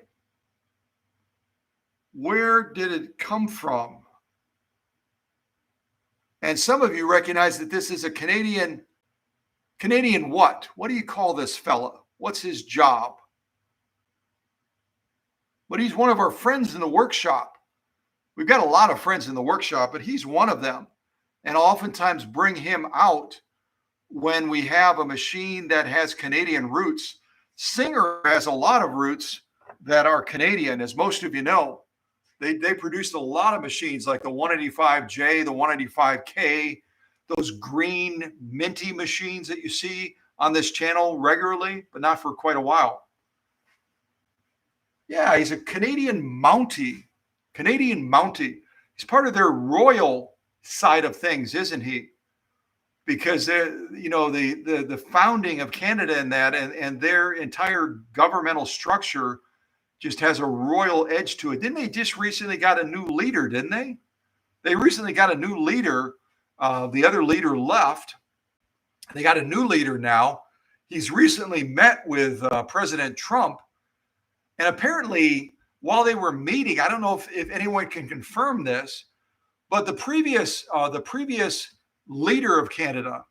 Where did it come from? And some of you recognize that this is a Canadian what? What do you call this fella? What's his job? But he's one of our friends in the workshop. We've got a lot of friends in the workshop, but he's one of them. And I'll oftentimes bring him out when we have a machine that has Canadian roots. Singer has a lot of roots that are Canadian, as most of you know. They produced a lot of machines like the 185J, the 185K, those green minty machines that you see on this channel regularly, but not for quite a while. Yeah, he's a Canadian Mountie. He's part of their royal side of things, isn't he? Because the founding of Canada and their entire governmental structure just has a royal edge to it. Didn't they just recently got a new leader, didn't they? They recently got a new leader. The other leader left. They got a new leader now. He's recently met with President Trump. And apparently, while they were meeting, I don't know if anyone can confirm this, but the previous leader of Canada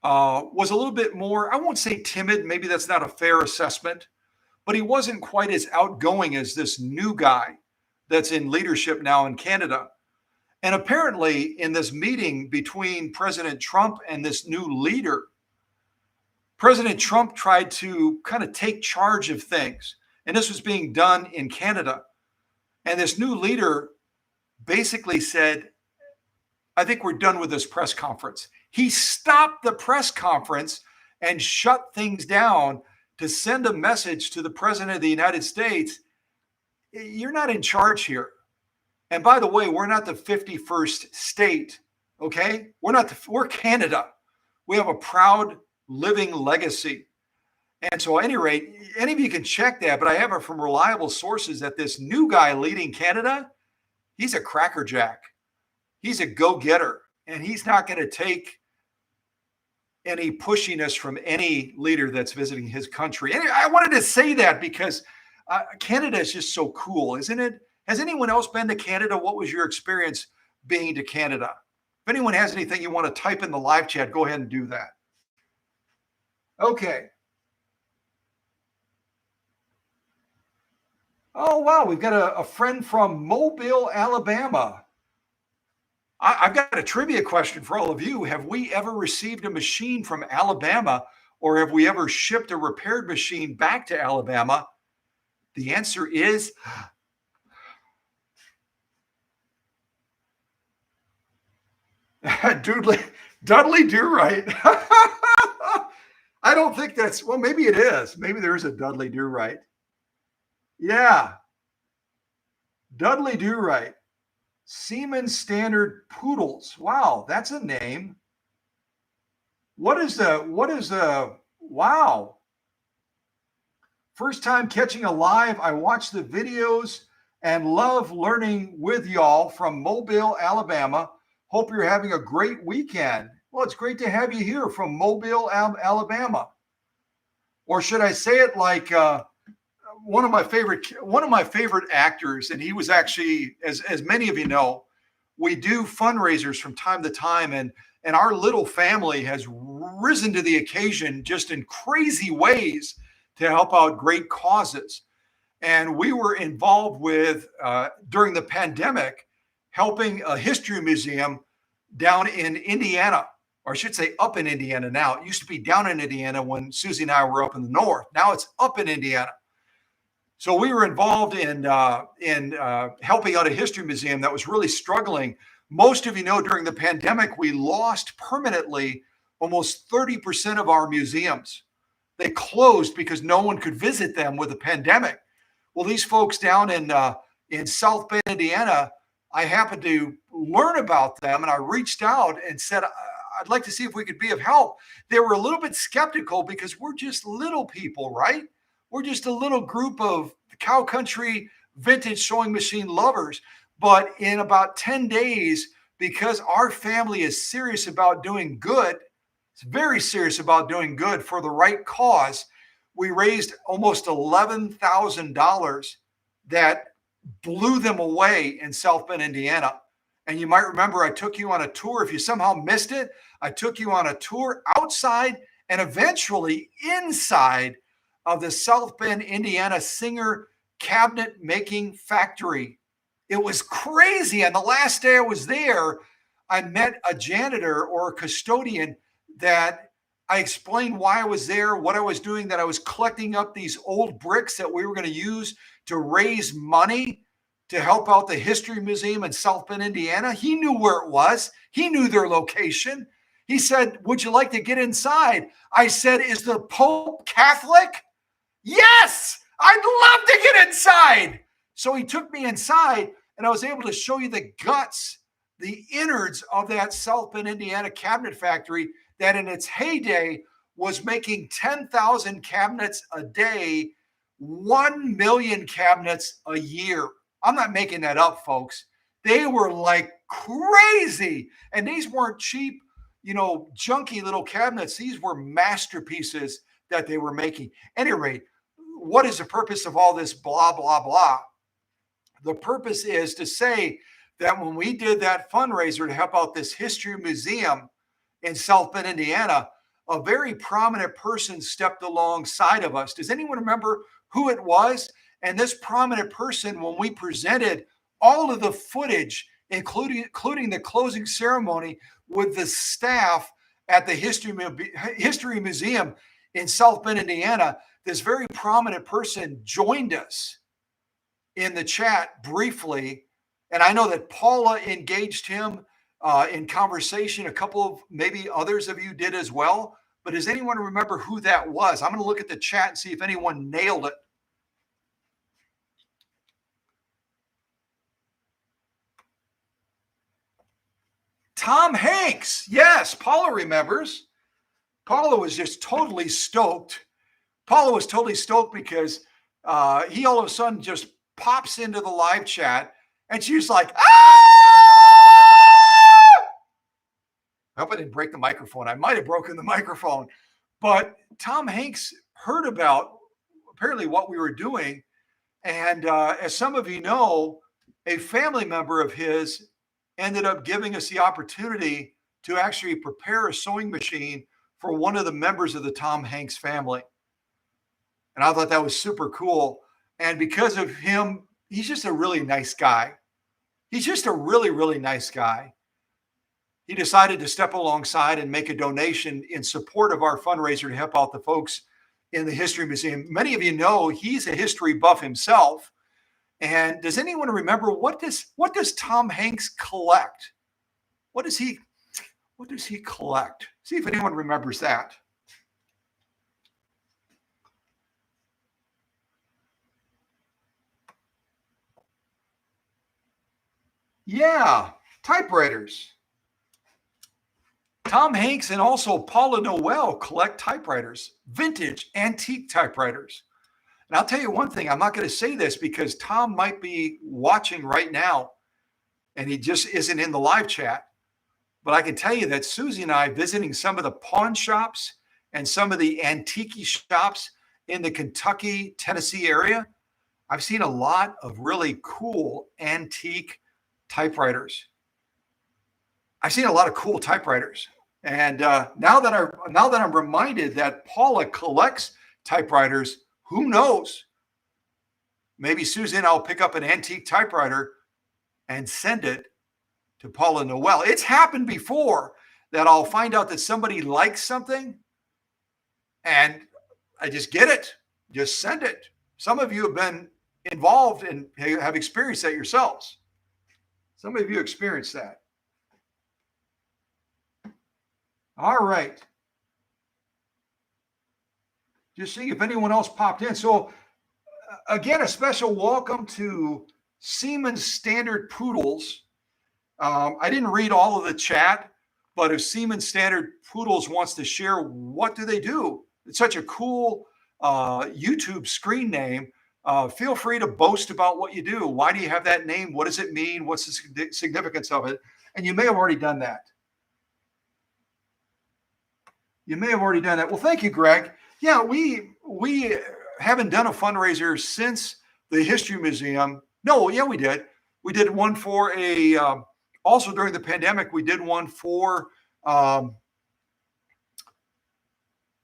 was a little bit more, I won't say timid, maybe that's not a fair assessment, but he wasn't quite as outgoing as this new guy that's in leadership now in Canada. And apparently in this meeting between President Trump and this new leader, President Trump tried to kind of take charge of things. And this was being done in Canada. And this new leader basically said, I think we're done with this press conference. He stopped the press conference and shut things down to send a message to the president of the United States. You're not in charge here. And by the way, we're not the 51st state, okay? We're Canada. We have a proud living legacy. And so at any rate, any of you can check that, but I have it from reliable sources that this new guy leading Canada, he's a crackerjack. He's a go-getter, and he's not going to take any pushiness from any leader that's visiting his country. And I wanted to say that because Canada is just so cool, isn't it? Has anyone else been to Canada? What was your experience being to Canada? If anyone has anything you want to type in the live chat, go ahead and do that. Okay. Oh, wow. We've got a friend from Mobile, Alabama. I've got a trivia question for all of you. Have we ever received a machine from Alabama, or have we ever shipped a repaired machine back to Alabama? The answer is Dudley, Dudley Do Right. I don't think that's, well, maybe it is. Maybe there is a Dudley Do Right. Yeah, Dudley Do Right. Seaman Standard Poodles. Wow, that's a name. Wow. First time catching a live. I watched the videos and love learning with y'all from Mobile, Alabama. Hope you're having a great weekend. Well, it's great to have you here from Mobile, Alabama. Or should I say it like one of my favorite actors, and he was actually, as many of you know, we do fundraisers from time to time, and our little family has risen to the occasion just in crazy ways to help out great causes. And we were involved with, during the pandemic, helping a history museum down in Indiana, or I should say up in Indiana now. It used to be down in Indiana when Susie and I were up in the north. Now it's up in Indiana. So we were involved in helping out a history museum that was really struggling. Most of you know, during the pandemic, we lost permanently almost 30% of our museums. They closed because no one could visit them with the pandemic. Well, these folks down in South Bend, Indiana, I happened to learn about them, and I reached out and said, I'd like to see if we could be of help. They were a little bit skeptical because we're just little people, right? We're just a little group of cow country vintage sewing machine lovers. But in about 10 days, because our family is serious about doing good, it's very serious about doing good for the right cause, we raised almost $11,000 that blew them away in South Bend, Indiana. And you might remember I took you on a tour. If you somehow missed it, I took you on a tour outside and eventually inside of the South Bend, Indiana Singer cabinet making factory. It was crazy. And the last day I was there, I met a janitor or a custodian that I explained why I was there, what I was doing, that I was collecting up these old bricks that we were going to use to raise money to help out the History Museum in South Bend, Indiana. He knew where it was. He knew their location. He said, would you like to get inside? I said, is the Pope Catholic? Yes, I'd love to get inside. So he took me inside, and I was able to show you the guts, the innards of that South Bend, Indiana cabinet factory that in its heyday was making 10,000 cabinets a day, 1 million cabinets a year. I'm not making that up, folks. They were like crazy. And these weren't cheap, junky little cabinets. These were masterpieces that they were making. At any rate, what is the purpose of all this blah, blah, blah? The purpose is to say that when we did that fundraiser to help out this history museum in South Bend, Indiana, a very prominent person stepped alongside of us. Does anyone remember who it was? And this prominent person, when we presented all of the footage, including the closing ceremony with the staff at the History Museum in South Bend, Indiana, this very prominent person joined us in the chat briefly. And I know that Paula engaged him in conversation. A couple of maybe others of you did as well. But does anyone remember who that was? I'm going to look at the chat and see if anyone nailed it. Tom Hanks. Yes, Paula remembers. Paula was just totally stoked. Paula was totally stoked because he all of a sudden just pops into the live chat and she's like, ah! I hope I didn't break the microphone. I might have broken the microphone. But Tom Hanks heard about apparently what we were doing. And as some of you know, a family member of his ended up giving us the opportunity to actually prepare a sewing machine for one of the members of the Tom Hanks family. And I thought that was super cool. And because of him, he's just a really nice guy. He's just a really, really nice guy. He decided to step alongside and make a donation in support of our fundraiser to help out the folks in the History Museum. Many of you know he's a history buff himself. And does anyone remember what does Tom Hanks collect? What does he? What does he collect? See if anyone remembers that. Yeah, typewriters. Tom Hanks and also Paula Noel collect typewriters, vintage antique typewriters. And I'll tell you one thing, I'm not going to say this because Tom might be watching right now and he just isn't in the live chat. But I can tell you that Susie and I visiting some of the pawn shops and some of the antique shops in the Kentucky, Tennessee area, I've seen a lot of really cool antique typewriters. I've seen a lot of cool typewriters. And now that I'm reminded that Paula collects typewriters, who knows? Maybe Susie and I'll pick up an antique typewriter and send it to Paula Noel. It's happened before that I'll find out that somebody likes something and I just get it, just send it. Some of you have been involved and have experienced that yourselves. Some of you experienced that. All right. Just seeing if anyone else popped in. So again, a special welcome to Siemens Standard Poodles. I didn't read all of the chat, but if Siemens Standard Poodles wants to share, what do they do? It's such a cool YouTube screen name. Feel free to boast about what you do. Why do you have that name? What does it mean? What's the significance of it? And you may have already done that. You may have already done that. Well, thank you, Greg. Yeah, we haven't done a fundraiser since the History Museum. No, yeah, we did. We did one for also during the pandemic, we did one for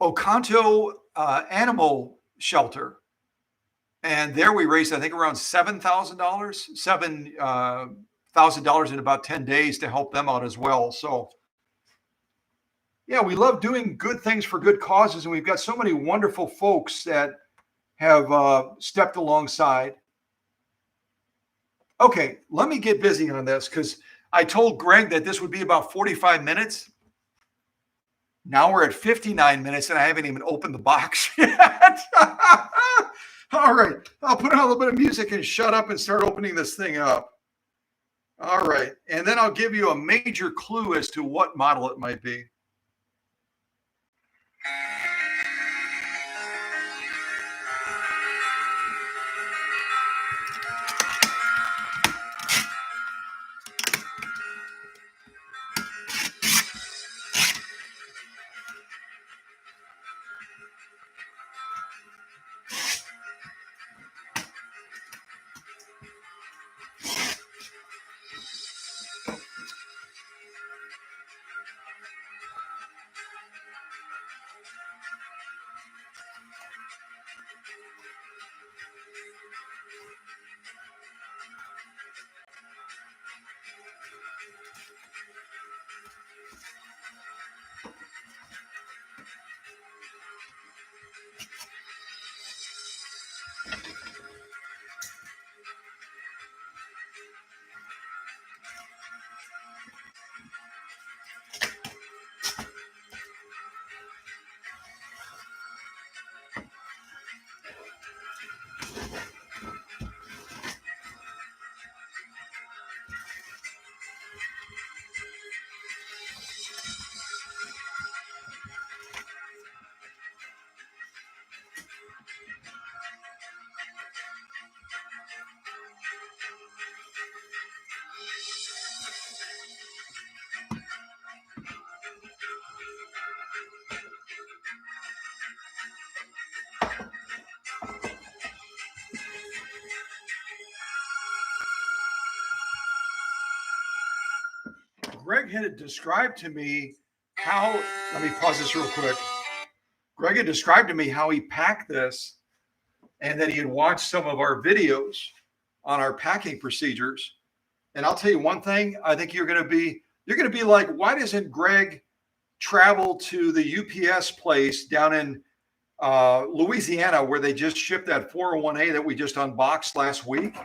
Oconto Animal Shelter. And there we raised, I think, around $7,000, $7,000 in about 10 days to help them out as well. So, yeah, we love doing good things for good causes. And we've got so many wonderful folks that have stepped alongside. Okay, let me get busy on this because I told Greg that this would be about 45 minutes. Now we're at 59 minutes and I haven't even opened the box yet. All right, I'll put on a little bit of music and shut up and start opening this thing up. All right, and then I'll give you a major clue as to what model it might be. Greg had described to me how, let me pause this real quick. Greg had described to me how he packed this and that he had watched some of our videos on our packing procedures. And I'll tell you one thing, I think you're going to be like, why doesn't Greg travel to the UPS place down in Louisiana where they just shipped that 401A that we just unboxed last week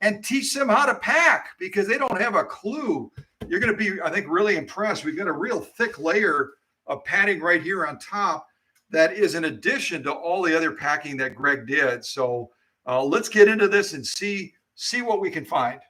and teach them how to pack because they don't have a clue. you're going to be, I think, really impressed. We've got a real thick layer of padding right here on top that is in addition to all the other packing that Greg did. So let's get into this and see what we can find.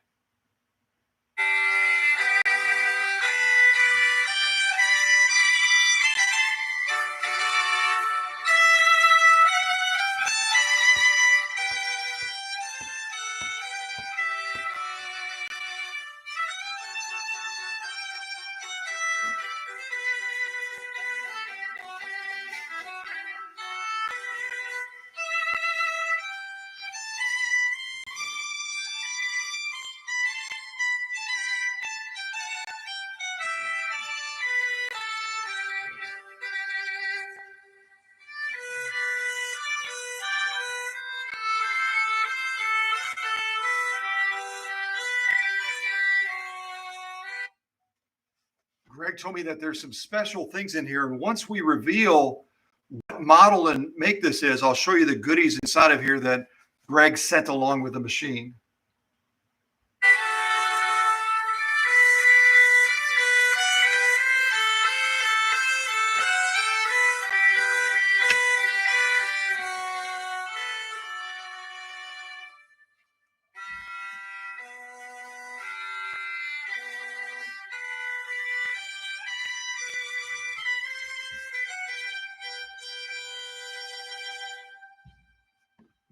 Greg told me that there's some special things in here. And once we reveal what model and make this is, I'll show you the goodies inside of here that Greg sent along with the machine.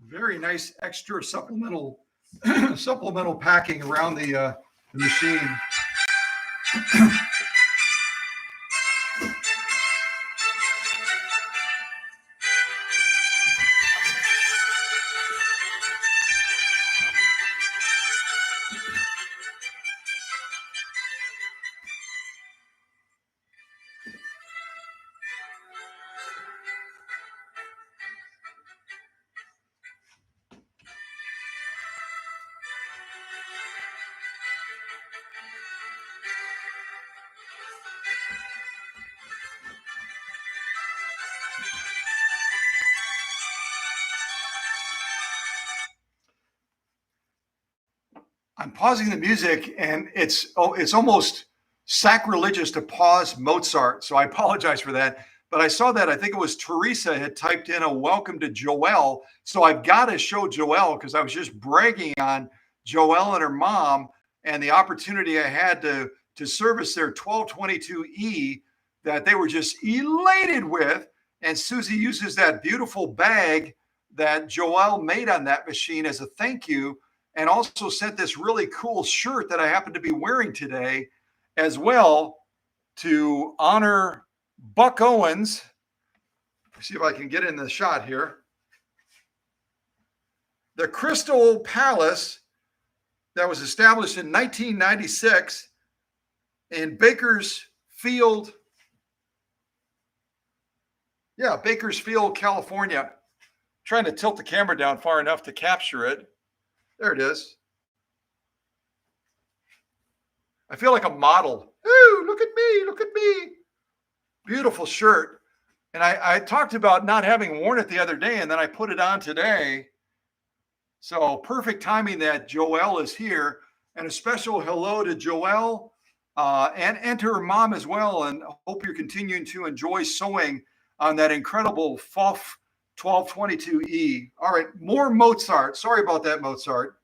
Very nice extra supplemental packing around the machine. I'm pausing the music, and it's almost sacrilegious to pause Mozart. So I apologize for that. But I saw that, I think it was Teresa had typed in a welcome to Joelle. So I've got to show Joelle because I was just bragging on Joelle and her mom and the opportunity I had to service their 1222E that they were just elated with. And Susie uses that beautiful bag that Joelle made on that machine as a thank you, and also sent this really cool shirt that I happen to be wearing today as well to honor Buck Owens. Let's see if I can get in the shot here. The Crystal Palace that was established in 1996 in Bakersfield, California. Trying to tilt the camera down far enough to capture it. There it is. I feel like a model. Ooh, look at me, look at me. Beautiful shirt. And I talked about not having worn it the other day, and then I put it on today. So perfect timing that Joelle is here. And a special hello to Joelle and to her mom as well. And hope you're continuing to enjoy sewing on that incredible FOF 1222E. All right, more Mozart. Sorry about that, Mozart.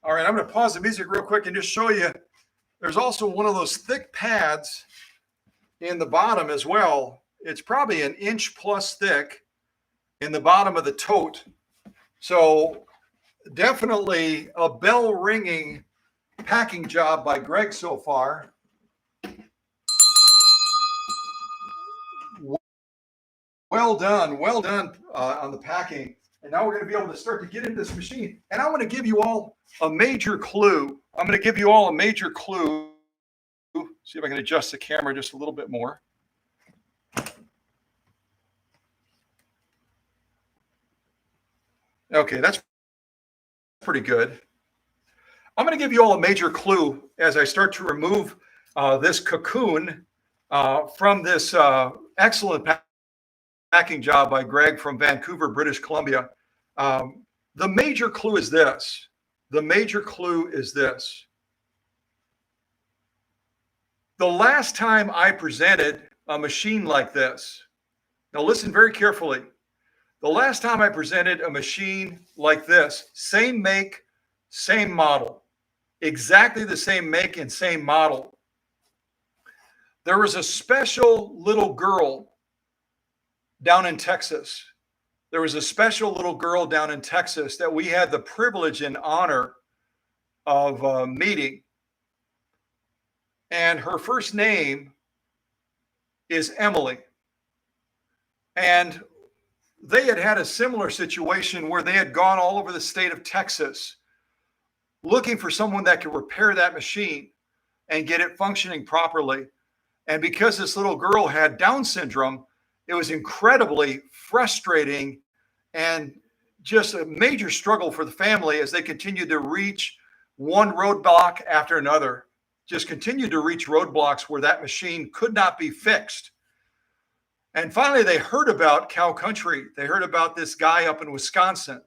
All right, I'm going to pause the music real quick and just show you. There's also one of those thick pads in the bottom as well. it's probably an inch plus thick in the bottom of the tote. So definitely a bell ringing packing job by Greg so far. Well done on the packing. And now we're going to be able to start to get into this machine. And I want to give you all a major clue. See if I can adjust the camera just a little bit more. Okay, that's pretty good. I'm going to give you all a major clue as I start to remove this cocoon from this excellent packing job by Greg from Vancouver, British Columbia. The major clue is this. The last time I presented a machine like this, now listen very carefully. The last time I presented a machine like this, same make, same model, exactly the same make and same model. There was a special little girl down in Texas. That we had the privilege and honor of meeting. And her first name is Emily. And they had a similar situation where they had gone all over the state of Texas looking for someone that could repair that machine and get it functioning properly. And because this little girl had Down syndrome, it was incredibly frustrating and just a major struggle for the family as they continued to reach one roadblock after another, just continued to reach roadblocks where that machine could not be fixed. And finally, they heard about Cow Country. They heard about this guy up in Wisconsin.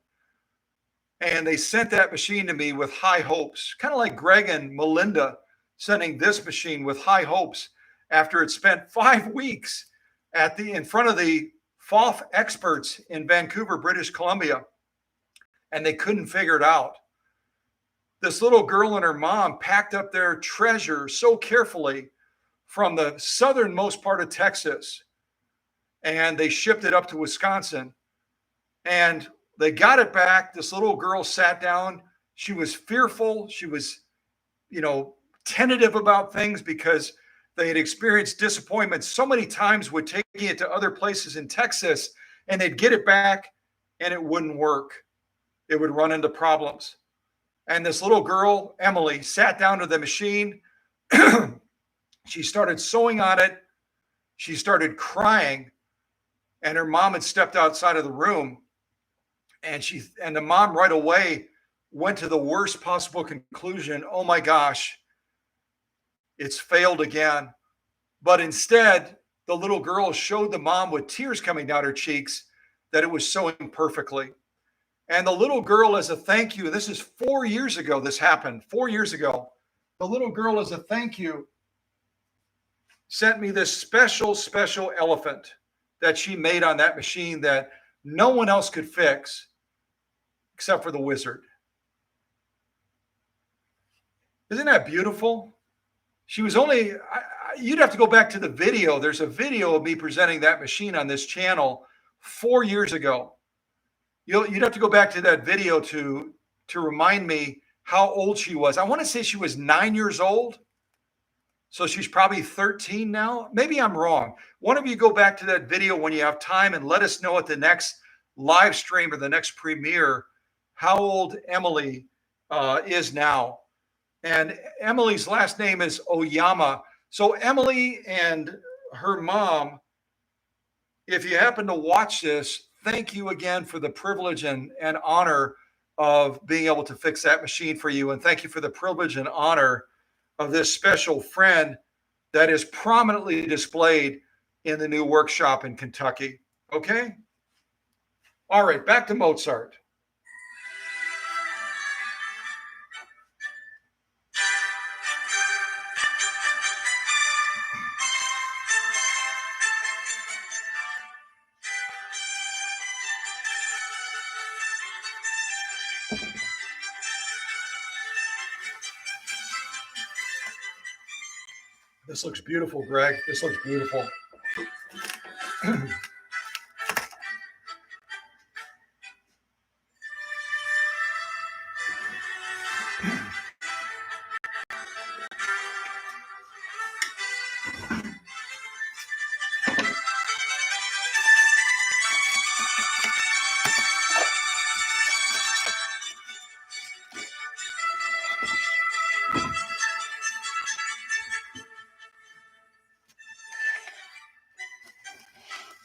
And they sent that machine to me with high hopes, kind of like Greg and Melinda sending this machine with high hopes after it spent 5 weeks in front of the FOF experts in Vancouver, British Columbia, and they couldn't figure it out. This little girl and her mom packed up their treasure so carefully from the southernmost part of Texas, and they shipped it up to Wisconsin, and they got it back. This little girl sat down. She was fearful. She was, tentative about things because they had experienced disappointment so many times with taking it to other places in Texas, and they'd get it back and it wouldn't work. It would run into problems. And this little girl, Emily, sat down to the machine. She started sewing on it. She started crying, and her mom had stepped outside of the room. And the mom right away went to the worst possible conclusion. Oh my gosh, it's failed again. But instead, the little girl showed the mom with tears coming down her cheeks that it was sewing perfectly. And the little girl, as a thank you, this is 4 years ago, this happened, 4 years ago. The little girl, as a thank you, sent me this special elephant that she made on that machine that no one else could fix except for the wizard. Isn't that beautiful? She was only, you'd have to go back to the video. There's a video of me presenting that machine on this channel 4 years ago. You'd have to go back to that video to remind me how old she was. I want to say she was 9 years old. So she's probably 13 now. Maybe I'm wrong. One of you go back to that video when you have time and let us know at the next live stream or the next premiere how old Emily is now. And Emily's last name is Oyama. So Emily and her mom, if you happen to watch this, thank you again for the privilege and honor of being able to fix that machine for you. And thank you for the privilege and honor of this special friend that is prominently displayed in the new workshop in Kentucky. Okay? All right, back to Mozart. This looks beautiful, Greg. This looks beautiful.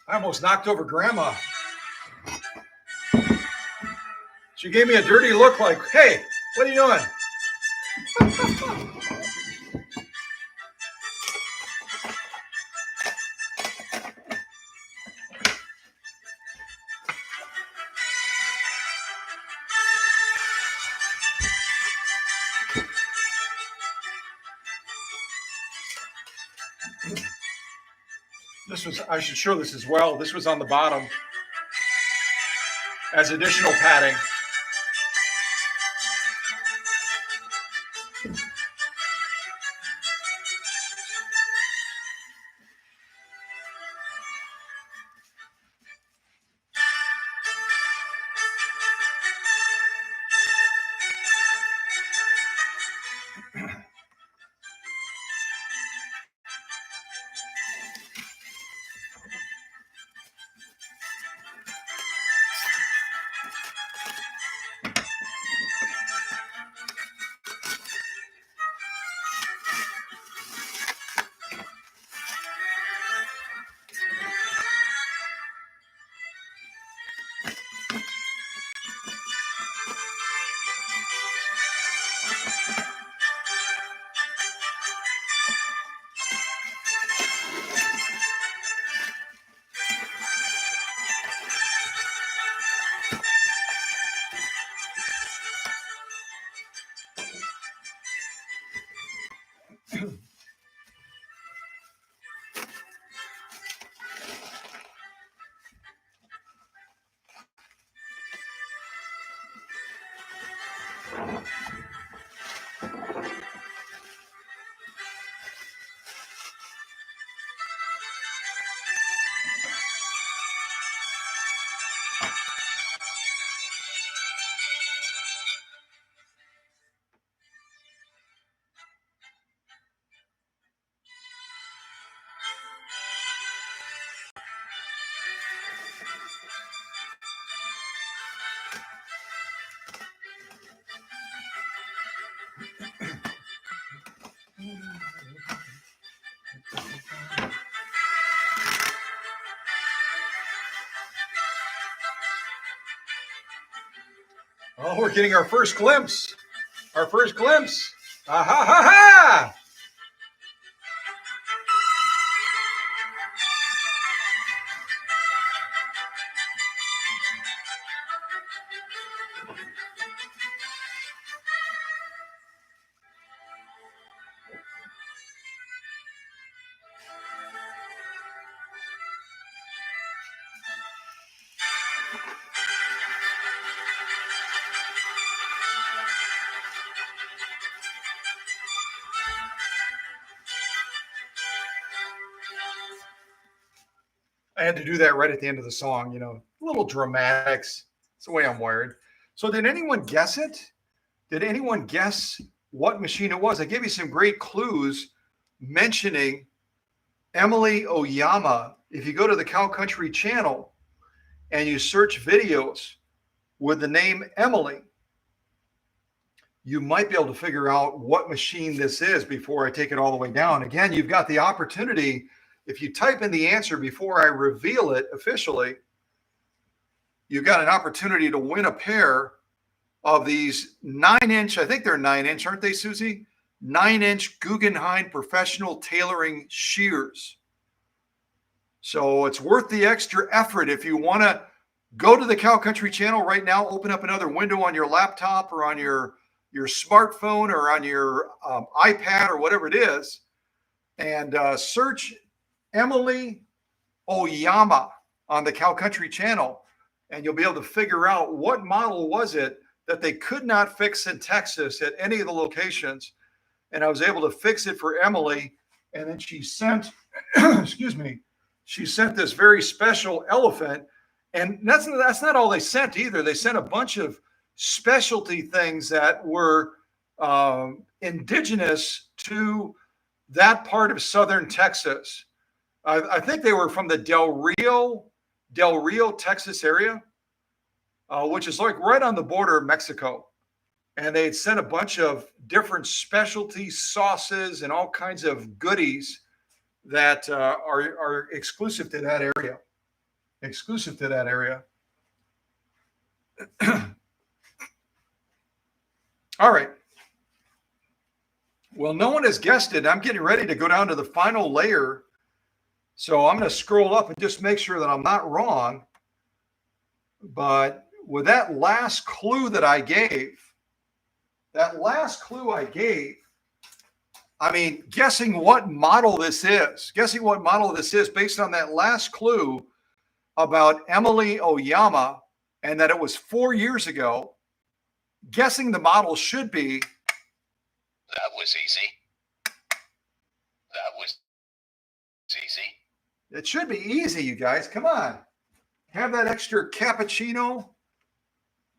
I almost knocked over Grandma. She gave me a dirty look like, hey, what are you doing? This was, I should show this as well. This was on the bottom as additional padding. Oh, we're getting our first glimpse. Our first glimpse. Ah ha ha ha! I had to do that right at the end of the song, you know, a little dramatics. It's the way I'm wired. So, did anyone guess it? Did anyone guess what machine it was? I gave you some great clues mentioning Emily Oyama. If you go to the Cow Country channel and you search videos with the name Emily, you might be able to figure out what machine this is before I take it all the way down. Again, you've got the opportunity. If you type in the answer before I reveal it officially, you've got an opportunity to win a pair of these 9-inch, I think they're 9-inch, aren't they, Susie? 9-inch Guggenheim professional tailoring shears. So it's worth the extra effort. If you want to go to the Cow Country channel right now, open up another window on your laptop or on your smartphone or on your iPad or whatever it is, and search Emily Oyama on the Cow Country channel, and you'll be able to figure out what model was it that they could not fix in Texas at any of the locations. And I was able to fix it for Emily, and then she sent, excuse me, she sent this very special elephant. And that's not all they sent either. They sent a bunch of specialty things that were indigenous to that part of southern Texas. I think they were from the Del Rio, Texas area, which is like right on the border of Mexico. And they had sent a bunch of different specialty sauces and all kinds of goodies that are exclusive to that area. Exclusive to that area. All right. Well, no one has guessed it. I'm getting ready to go down to the final layer. So I'm going to scroll up and just make sure that I'm not wrong. But with that last clue that I gave, I mean, guessing what model this is based on that last clue about Emily Oyama and that it was 4 years ago, guessing the model should be. That was easy. That was easy. It should be easy, you guys. Come on. Have that extra cappuccino.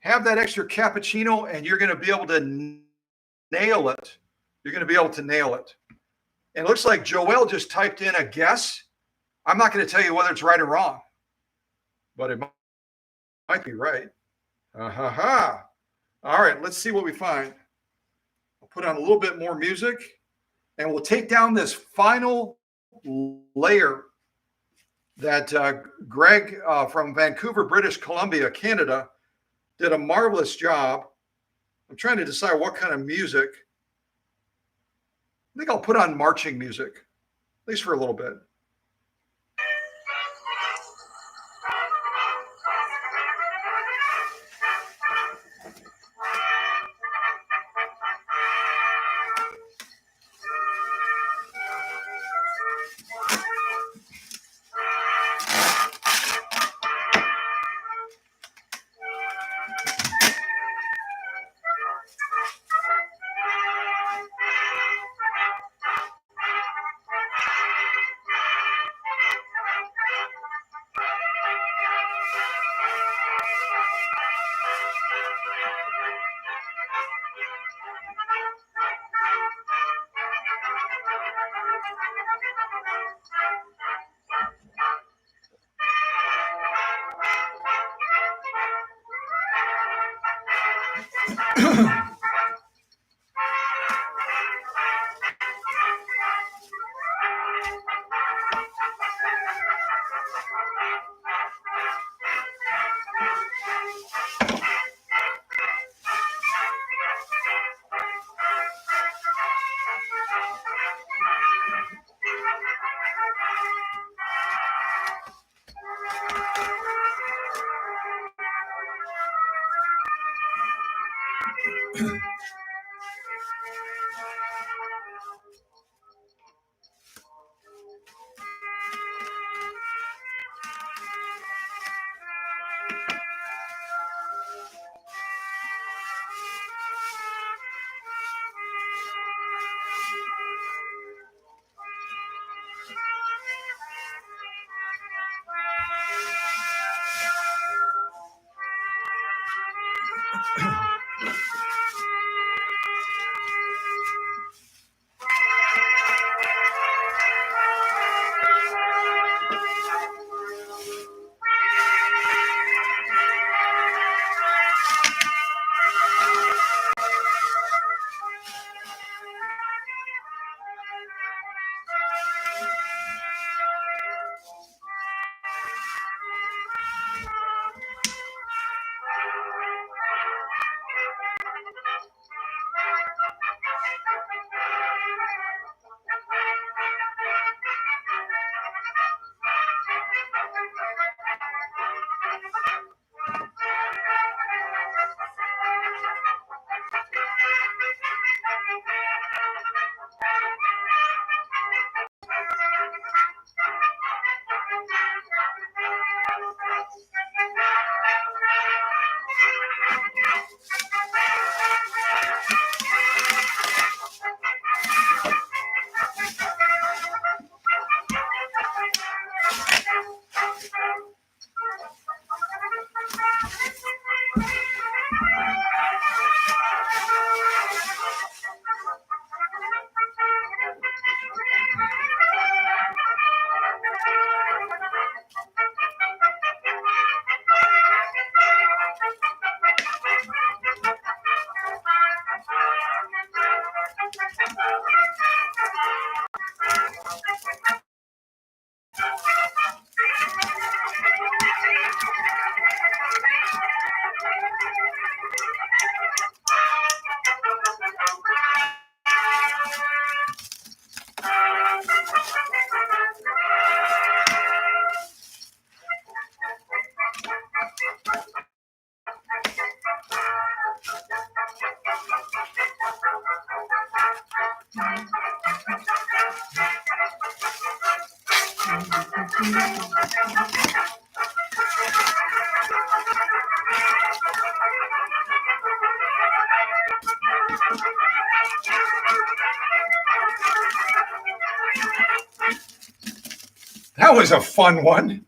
And you're going to be able to nail it. You're going to be able to nail it. And it looks like Joelle just typed in a guess. I'm not going to tell you whether it's right or wrong, but it might be right. All right, let's see what we find. I'll put on a little bit more music, and we'll take down this final layer that Greg from Vancouver, British Columbia, Canada, did a marvelous job. I'm trying to decide what kind of music. I think I'll put on marching music, at least for a little bit. That was a fun one.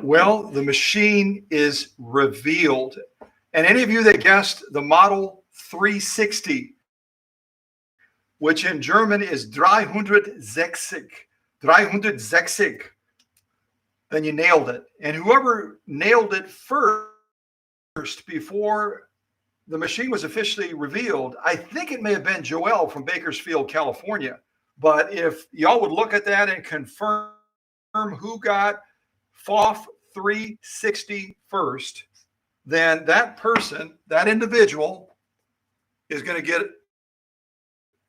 Well, the machine is revealed. And any of you that guessed the Model 360, which in German is 360, then you nailed it. And whoever nailed it first before the machine was officially revealed, I think it may have been Joel from Bakersfield, California. But if y'all would look at that and confirm who got FOF 360 first, then that person, that individual, is going to get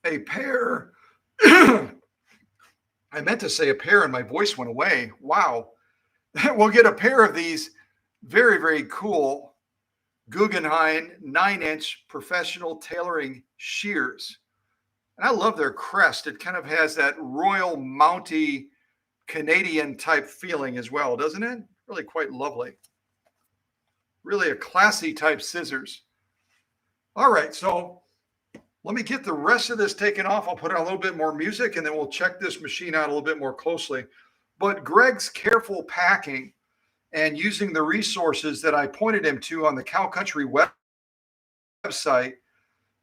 a pair. I meant to say a pair and my voice went away. Wow. We'll get a pair of these very, very cool Guggenheim 9-inch professional tailoring shears. And I love their crest. It kind of has that Royal Mountie Canadian type feeling as well, doesn't it? Really quite lovely. Really a classy type scissors. All right, so let me get the rest of this taken off. I'll put on a little bit more music and then we'll check this machine out a little bit more closely. But Greg's careful packing and using the resources that I pointed him to on the Cow Country website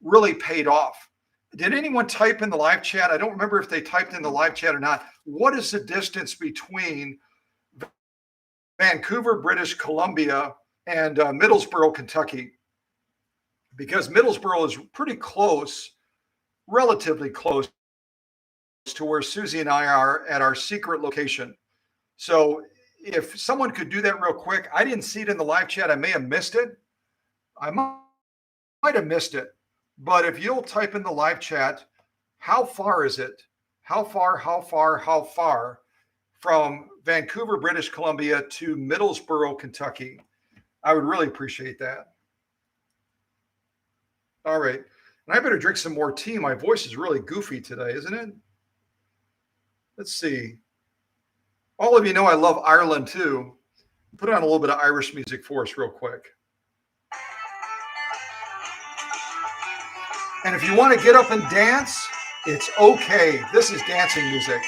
really paid off. Did anyone type in the live chat? I don't remember if they typed in the live chat or not. What is the distance between Vancouver, British Columbia, and Middlesboro, Kentucky? Because Middlesboro is pretty close, relatively close to where Susie and I are at our secret location. So if someone could do that real quick, I didn't see it in the live chat. I may have missed it. I might have missed it. But if you'll type in the live chat, how far is it? How far from Vancouver, British Columbia to Middlesboro, Kentucky? I would really appreciate that. All right. And I better drink some more tea. My voice is really goofy today, isn't it? Let's see. All of you know I love Ireland too. Put on a little bit of Irish music for us real quick. And if you want to get up and dance, it's okay. This is dancing music.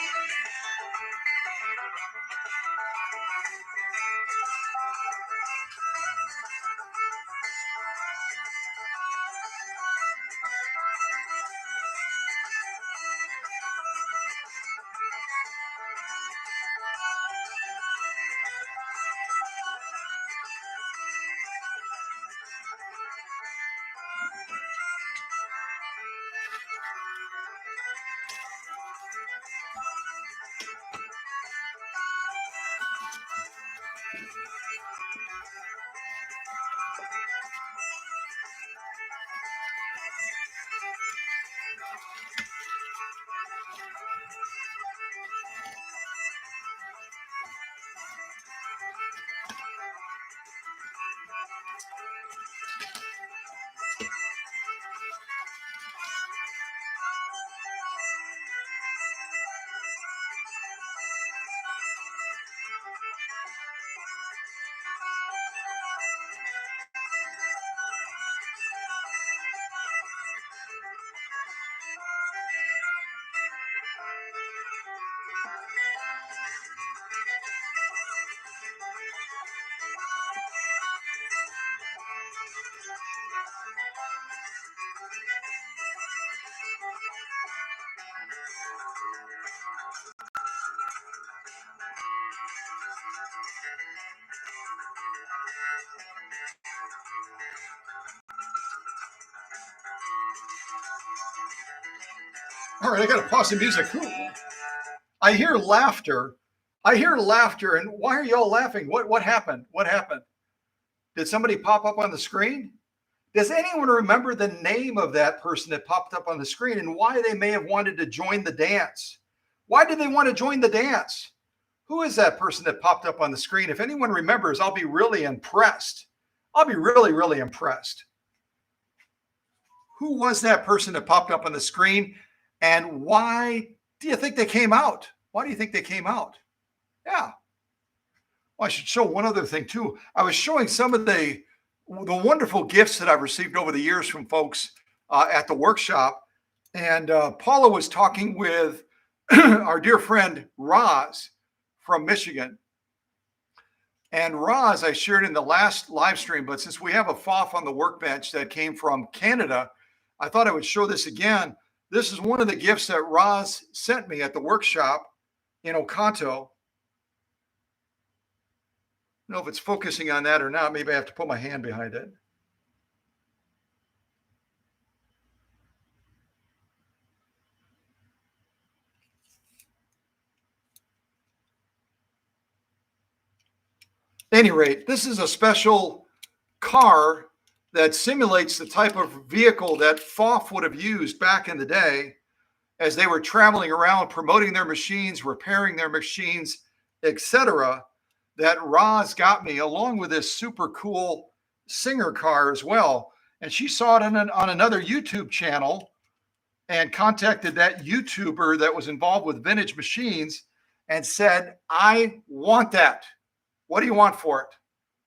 All right, I got to pause the music. I hear laughter. I hear laughter, and why are y'all laughing? What happened? What happened? Did somebody pop up on the screen? Does anyone remember the name of that person that popped up on the screen and why they may have wanted to join the dance? Why did they want to join the dance? Who is that person that popped up on the screen? If anyone remembers, I'll be really impressed. I'll be really, really impressed. Who was that person that popped up on the screen? And why do you think they came out? Why do you think they came out? Yeah. Well, I should show one other thing too. I was showing some of the wonderful gifts that I've received over the years from folks at the workshop. And Paula was talking with our dear friend Roz from Michigan. And Roz, I shared in the last live stream, but since we have a FOF on the workbench that came from Canada, I thought I would show this again. This is one of the gifts that Roz sent me at the workshop in Oconto. I don't know if it's focusing on that or not. Maybe I have to put my hand behind it. At any rate, this is a special car that simulates the type of vehicle that FOF would have used back in the day as they were traveling around promoting their machines, repairing their machines, etc. That Roz got me, along with this super cool Singer car as well. And she saw it on another YouTube channel and contacted that YouTuber that was involved with vintage machines and said, I want that. What do you want for it?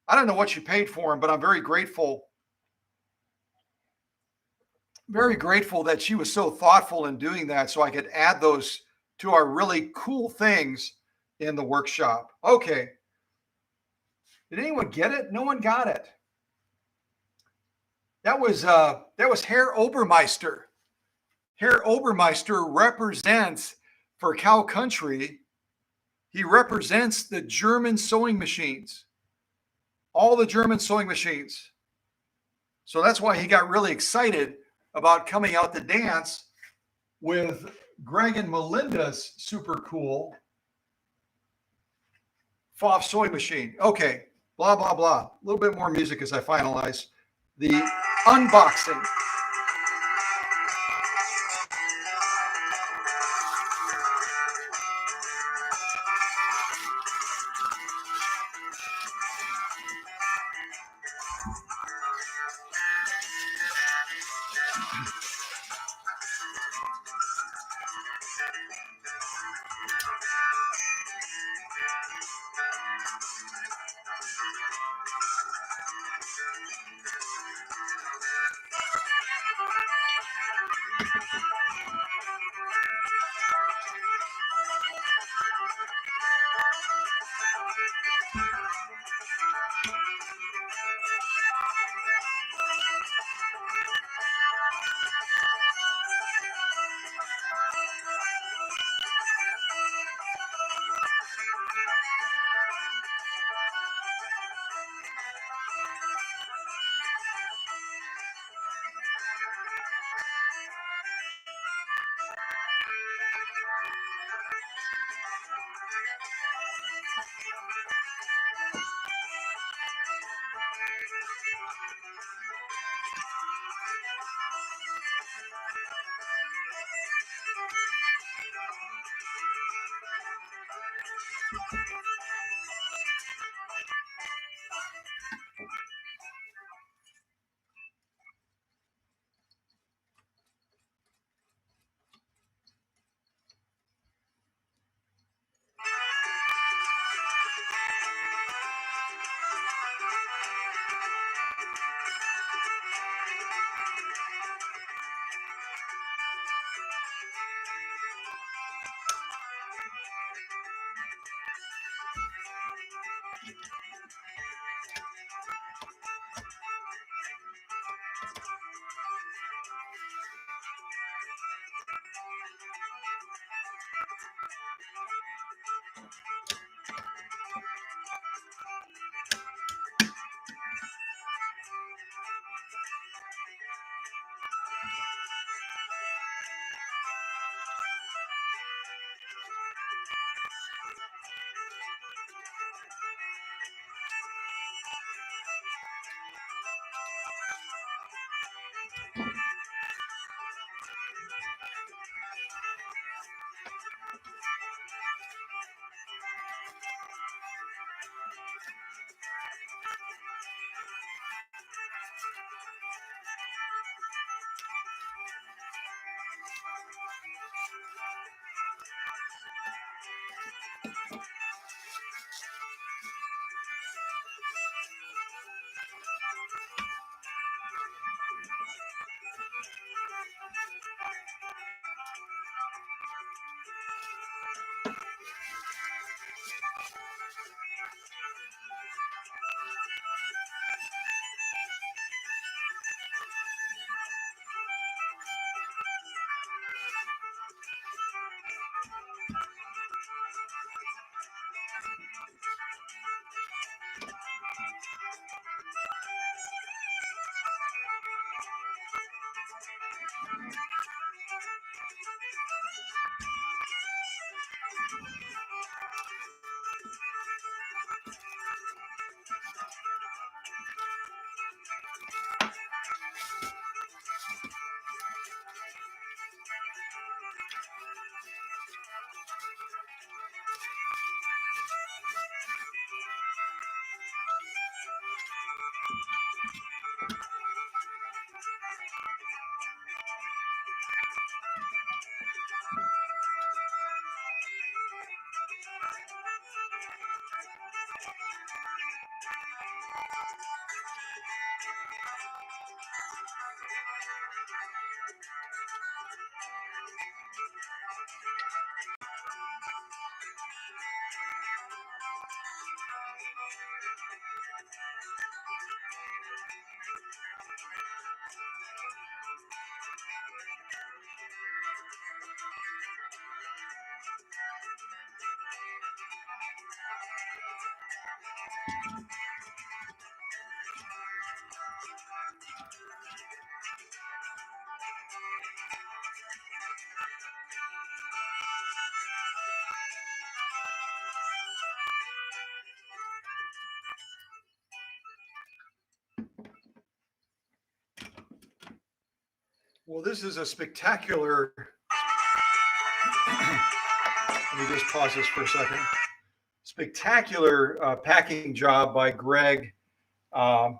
I don't know what she paid for them, but I'm very grateful that she was so thoughtful in doing that so I could add those to our really cool things in the workshop. Okay. Did anyone get it? No one got it. That was Herr Obermeister. Herr Obermeister represents for Cow Country. He represents the German sewing machines, all the German sewing machines. So that's why he got really excited about coming out to dance with Greg and Melinda's super cool FOF sewing machine. Okay, blah, blah, blah. A little bit more music as I finalize the unboxing. Well, this is a spectacular. Let me just pause this for a second. Spectacular packing job by Greg. Um,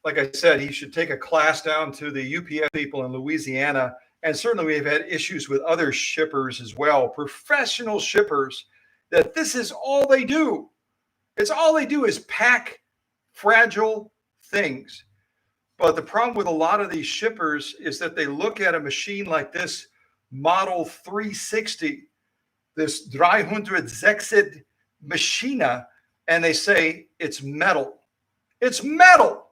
like I said, he should take a class down to the UPS people in Louisiana. And certainly we've had issues with other shippers as well, professional shippers, that this is all they do. It's all they do is pack fragile things. But the problem with a lot of these shippers is that they look at a machine like this Model 360, this 360 Machina, and they say it's metal. It's metal.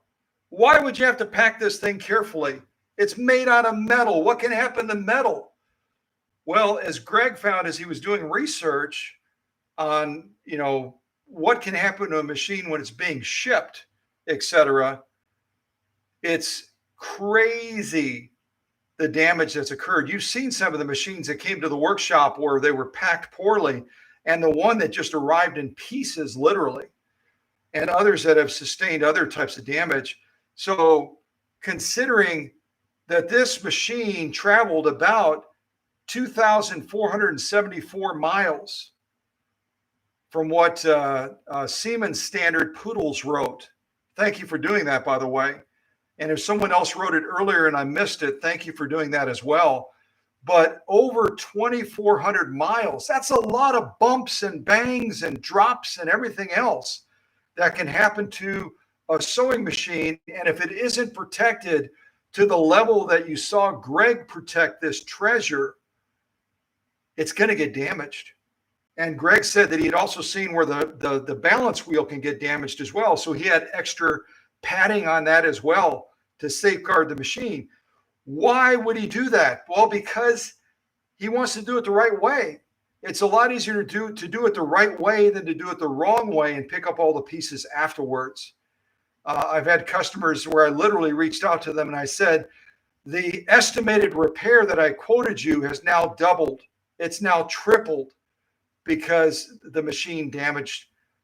Why would you have to pack this thing carefully? It's made out of metal. What can happen to metal? Well, as Greg found as he was doing research on, what can happen to a machine when it's being shipped, etc., it's crazy the damage that's occurred. You've seen some of the machines that came to the workshop where they were packed poorly, and the one that just arrived in pieces, literally, and others that have sustained other types of damage. So considering that this machine traveled about 2,474 miles from what Siemens Standard Poodles wrote. Thank you for doing that, by the way. And if someone else wrote it earlier and I missed it, thank you for doing that as well. But over 2,400 miles, that's a lot of bumps and bangs and drops and everything else that can happen to a sewing machine. And if it isn't protected to the level that you saw Greg protect this treasure, it's going to get damaged. And Greg said that he had also seen where the balance wheel can get damaged as well. So he had extra padding on that as well to safeguard the machine. Why would he do that? Well, because he wants to do it the right way. It's a lot easier to do it the right way than to do it the wrong way and pick up all the pieces afterwards. I've had customers where I literally reached out to them and I said, the estimated repair that I quoted you has now doubled. It's now tripled because the machine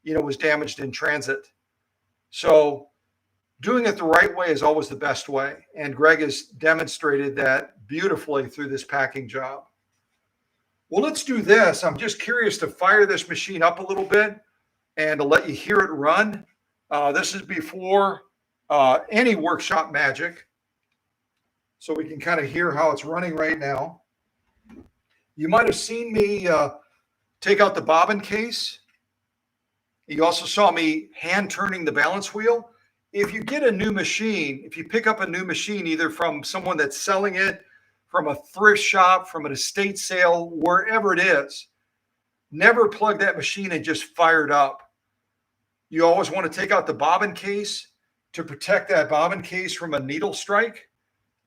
was damaged in transit. So doing it the right way is always the best way. And Greg has demonstrated that beautifully through this packing job. Well, let's do this. I'm just curious to fire this machine up a little bit and to let you hear it run. This is before any workshop magic. So we can kind of hear how it's running right now. You might have seen me take out the bobbin case. You also saw me hand turning the balance wheel. If you get a new machine, if you pick up a new machine, either from someone that's selling it, from a thrift shop, from an estate sale, wherever it is, never plug that machine and just fire it up. You always want to take out the bobbin case to protect that bobbin case from a needle strike.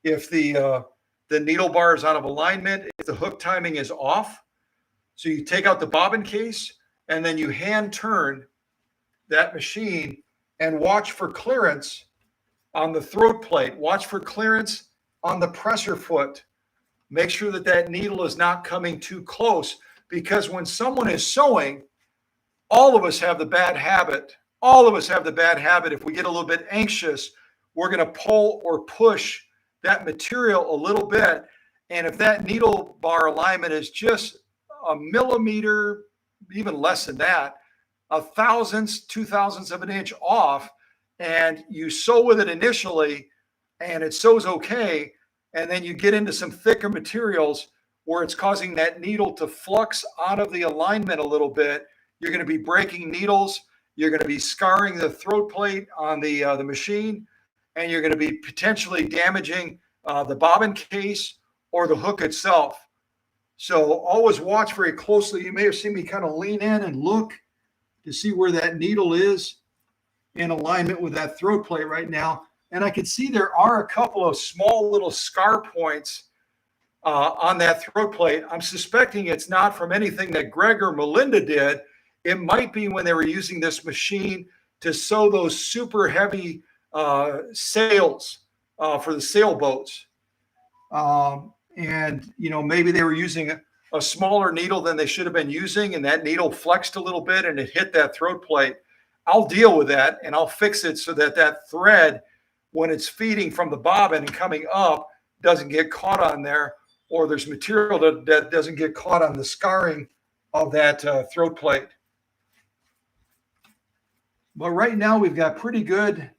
If the needle bar is out of alignment, if the hook timing is off. So you take out the bobbin case and then you hand turn that machine and watch for clearance on the throat plate. Watch for clearance on the presser foot. Make sure that that needle is not coming too close, because when someone is sewing, all of us have the bad habit. All of us have the bad habit. If we get a little bit anxious, we're going to pull or push that material a little bit. And if that needle bar alignment is just a millimeter, even less than that, a thousandths, 2,000ths of an inch off, and you sew with it initially and it sews okay, and then you get into some thicker materials where it's causing that needle to flux out of the alignment a little bit, you're going to be breaking needles, you're going to be scarring the throat plate on the machine, and you're going to be potentially damaging the bobbin case or the hook itself. So always watch very closely. You may have seen me kind of lean in and look to see where that needle is in alignment with that throat plate right now. And I can see there are a couple of small little scar points on that throat plate. I'm suspecting it's not from anything that Greg or Melinda did. It might be when they were using this machine to sew those super heavy sails for the sailboats. And, maybe they were using a smaller needle than they should have been using, and that needle flexed a little bit and it hit that throat plate. I'll deal with that and I'll fix it so that that thread, when it's feeding from the bobbin and coming up, doesn't get caught on there, or there's material that doesn't get caught on the scarring of that throat plate. But right now we've got pretty good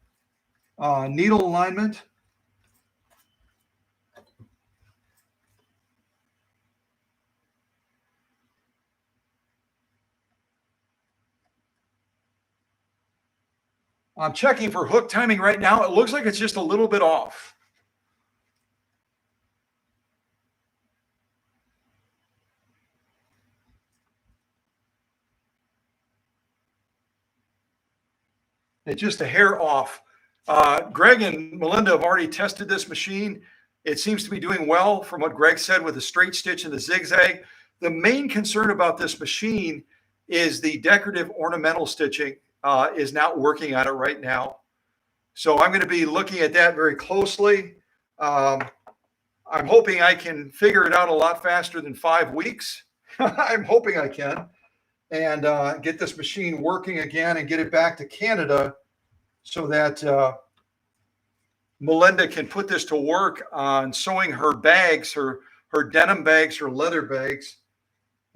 needle alignment. I'm checking for hook timing right now. It looks like it's just a little bit off. It's just a hair off. Greg and Melinda have already tested this machine. It seems to be doing well from what Greg said with the straight stitch and the zigzag. The main concern about this machine is the decorative ornamental stitching is not working on it right now. So I'm going to be looking at that very closely. I'm hoping I can figure it out a lot faster than 5 weeks. I'm hoping I can. And get this machine working again and get it back to Canada so that Melinda can put this to work on sewing her bags, her denim bags, her leather bags.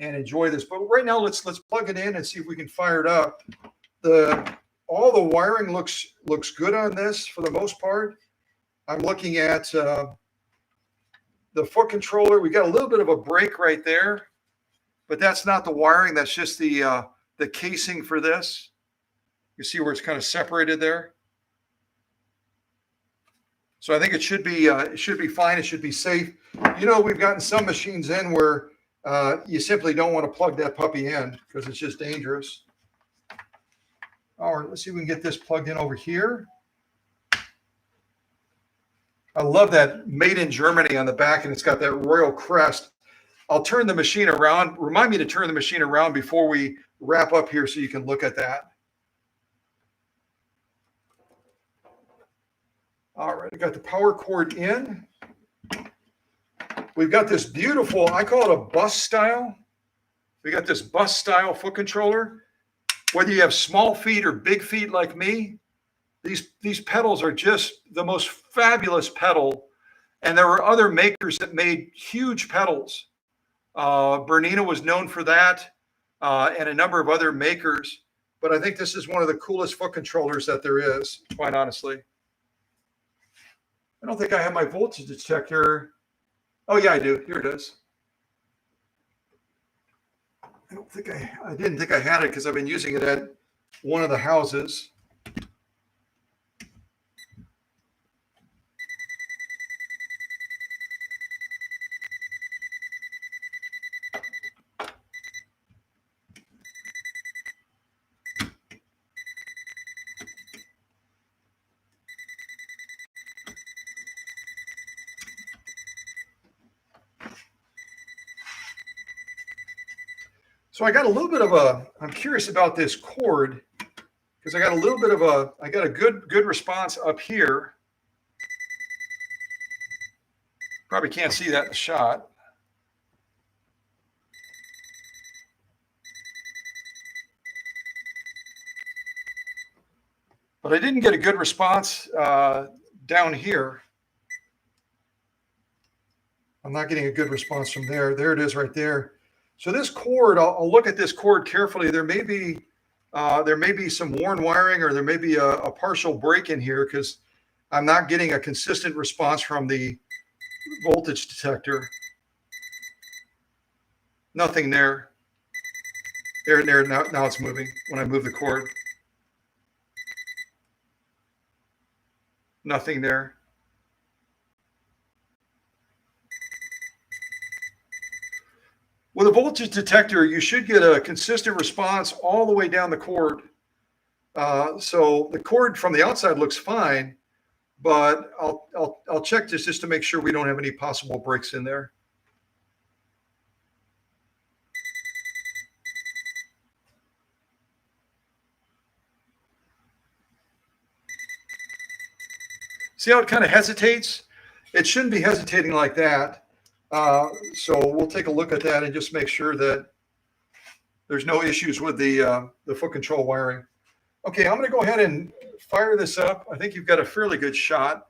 and enjoy this. But right now, let's plug it in and see if we can fire it up. All the wiring looks good on this for the most part. I'm looking at the foot controller. We got a little bit of a break right there, but that's not the wiring. That's just the casing for this. You see where it's kind of separated there. So I think it should be fine. It should be safe. You know, we've gotten some machines in where you simply don't want to plug that puppy in because it's just dangerous. All right, let's see if we can get this plugged in over here. I love that made in Germany on the back, and it's got that royal crest. I'll turn the machine around. Remind me to turn the machine around before we wrap up here so you can look at that. All right, I got the power cord in. We've got this beautiful, I call it a bus style. We got this bus style foot controller. Whether you have small feet or big feet like me, these pedals are just the most fabulous pedal. And there were other makers that made huge pedals. Bernina was known for that, and a number of other makers. But I think this is one of the coolest foot controllers that there is, quite honestly. I don't think I have my voltage detector. Oh yeah, I do. Here it is. I didn't think I had it because I've been using it at one of the houses. So I got a little bit of I'm curious about this cord because I got a little bit of I got a good response up here. Probably can't see that in the shot. But I didn't get a good response down here. I'm not getting a good response from there. There it is right there. So this cord, I'll look at this cord carefully. There may be some worn wiring, or there may be a partial break in here because I'm not getting a consistent response from the voltage detector. Nothing there. There. Now it's moving when I move the cord. Nothing there. With a voltage detector, you should get a consistent response all the way down the cord. So the cord from the outside looks fine, but I'll check this just to make sure we don't have any possible breaks in there. See how it kind of hesitates? It shouldn't be hesitating like that. So we'll take a look at that and just make sure that there's no issues with the foot control wiring. Okay, I'm going to go ahead and fire this up. I think you've got a fairly good shot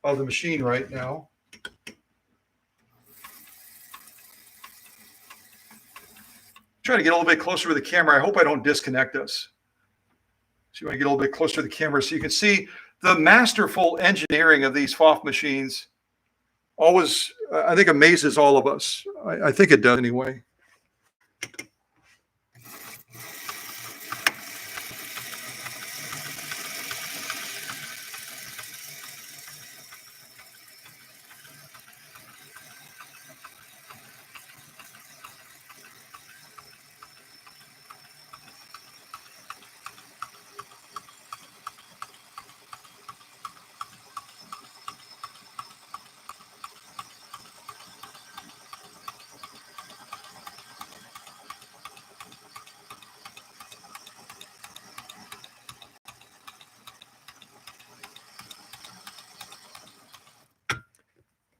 of the machine right now. Try to get a little bit closer with the camera. I hope I don't disconnect us. So you want to get a little bit closer to the camera so you can see the masterful engineering of these FOF machines. Always, I think, amazes all of us. I think it does anyway.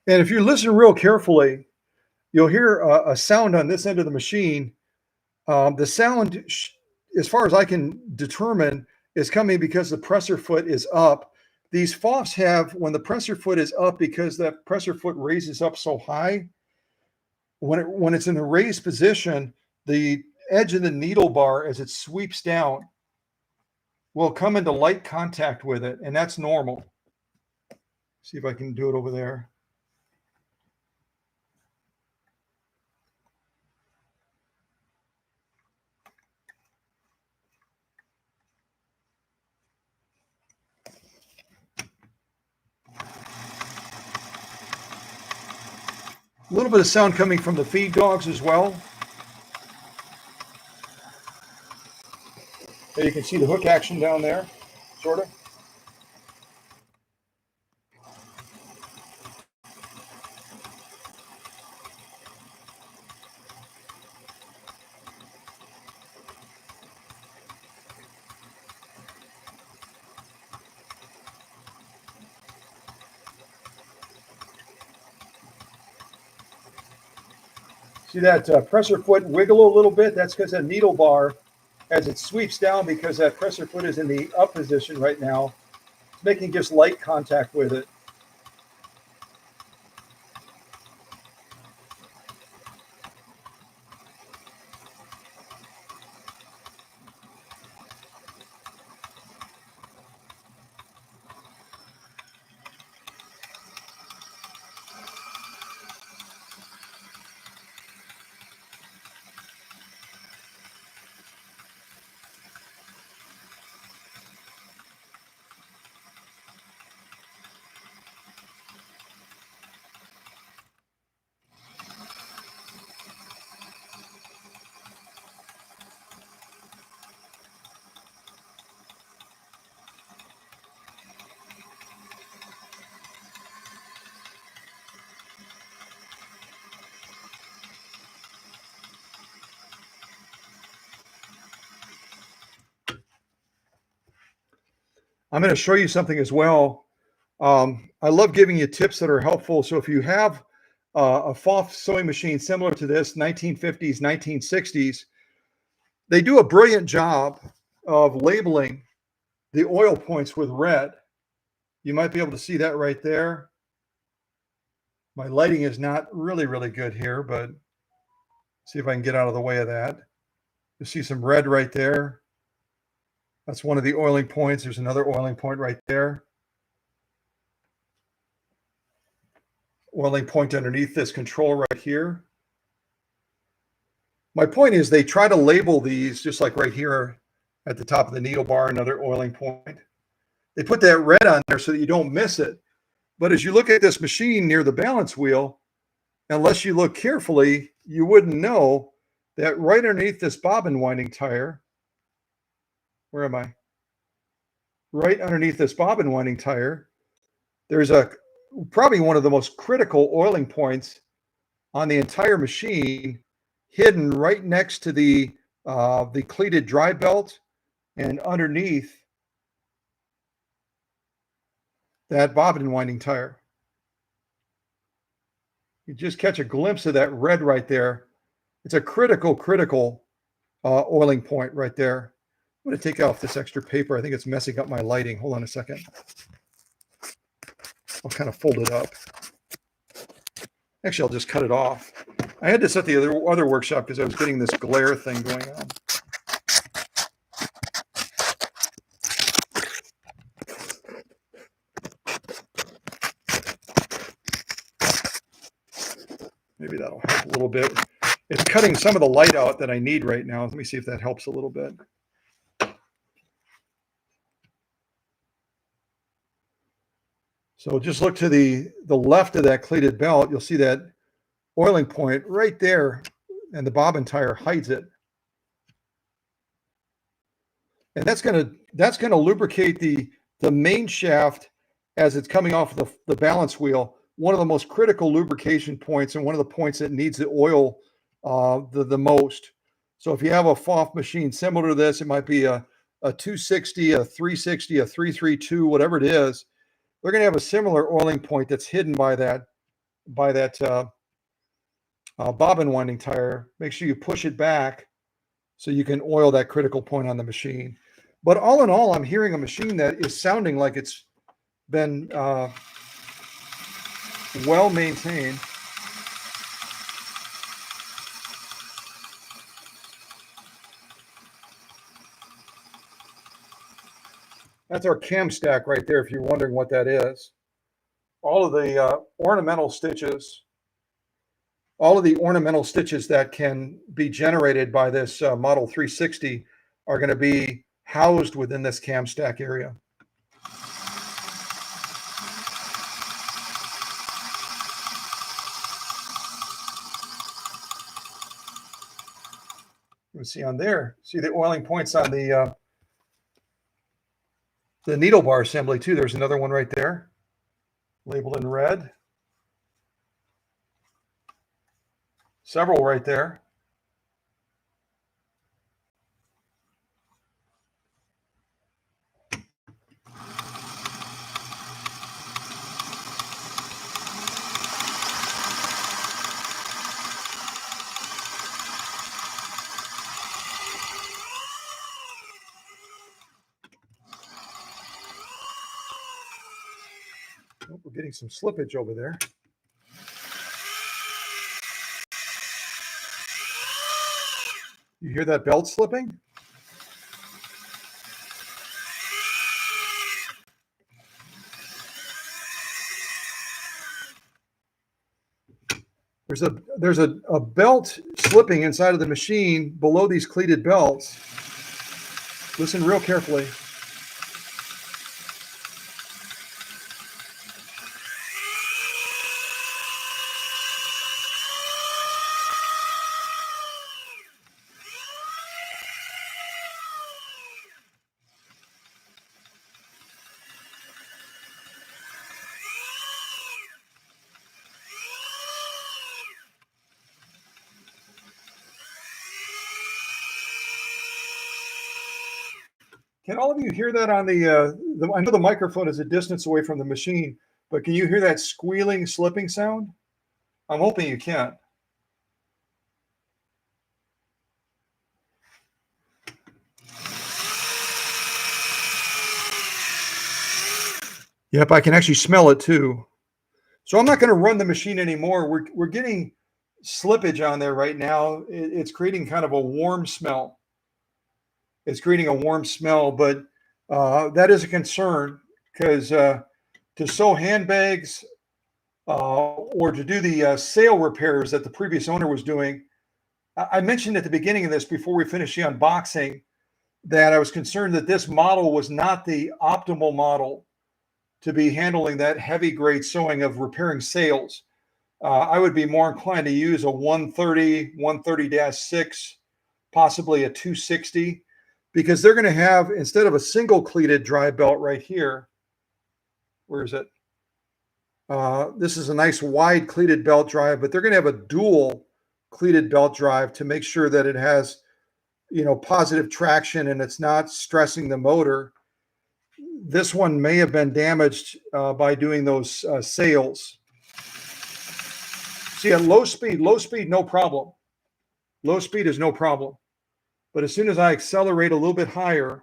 And if you listen real carefully, you'll hear a sound on this end of the machine. The sound, as far as I can determine, is coming because the presser foot is up. These FOFs have, when the presser foot is up, because that presser foot raises up so high, when it's in the raised position, the edge of the needle bar as it sweeps down will come into light contact with it, and that's normal. See if I can do it over there. A little bit of sound coming from the feed dogs as well. There you can see the hook action down there, sort of. See that presser foot wiggle a little bit? That's because that needle bar, as it sweeps down, because that presser foot is in the up position right now, it's making just light contact with it. I'm going to show you something as well. I love giving you tips that are helpful. So if you have a FOF sewing machine similar to this, 1950s, 1960s, they do a brilliant job of labeling the oil points with red. You might be able to see that right there. My lighting is not really, really good here, but see if I can get out of the way of that. You see some red right there. That's one of the oiling points. There's another oiling point right there. Oiling point underneath this control right here. My point is they try to label these just like right here at the top of the needle bar, another oiling point. They put that red on there so that you don't miss it. But as you look at this machine near the balance wheel, unless you look carefully, you wouldn't know that right underneath this bobbin winding tire, where am I? Right underneath this bobbin winding tire, there's probably one of the most critical oiling points on the entire machine, hidden right next to the cleated dry belt and underneath that bobbin winding tire. You just catch a glimpse of that red right there. It's a critical oiling point right there. I'm going to take off this extra paper. I think it's messing up my lighting. Hold on a second. I'll kind of fold it up. Actually, I'll just cut it off. I had this at the other workshop because I was getting this glare thing going on. Maybe that'll help a little bit. It's cutting some of the light out that I need right now. Let me see if that helps a little bit. So just look to the left of that cleated belt. You'll see that oiling point right there, and the bobbin tire hides it. And that's gonna lubricate the main shaft as it's coming off the balance wheel. One of the most critical lubrication points, and one of the points that needs the oil the most. So if you have a FOF machine similar to this, it might be a 260, a 360, a 332, whatever it is. They're going to have a similar oiling point that's hidden by that bobbin winding tire. Make sure you push it back so you can oil that critical point on the machine. But all in all, I'm hearing a machine that is sounding like it's been well maintained. That's our cam stack right there, if you're wondering what that is. All of the ornamental stitches, that can be generated by this Model 360 are going to be housed within this cam stack area. You can see on there, see the oiling points on the needle bar assembly too. There's another one right there, labeled in red. Several right there. Oh, we're getting some slippage over there. You hear that belt slipping? There's a belt slipping inside of the machine below these cleated belts. Listen real carefully. Can all of you hear that on I know the microphone is a distance away from the machine, but can you hear that squealing, slipping sound? I'm hoping you can. Yep, I can actually smell it too. So I'm not going to run the machine anymore. We're getting slippage on there right now. It's creating kind of a warm smell. It's creating a warm smell, but that is a concern because to sew handbags or to do the sail repairs that the previous owner was doing, I mentioned at the beginning of this before we finished the unboxing that I was concerned that this model was not the optimal model to be handling that heavy grade sewing of repairing sails. I would be more inclined to use a 130, 130-6, possibly a 260, because they're going to have, instead of a single cleated drive belt right here, where is it? This is a nice wide cleated belt drive, but they're going to have a dual cleated belt drive to make sure that it has, positive traction and it's not stressing the motor. This one may have been damaged by doing those sails. See, at low speed, no problem. Low speed is no problem. But as soon as I accelerate a little bit higher,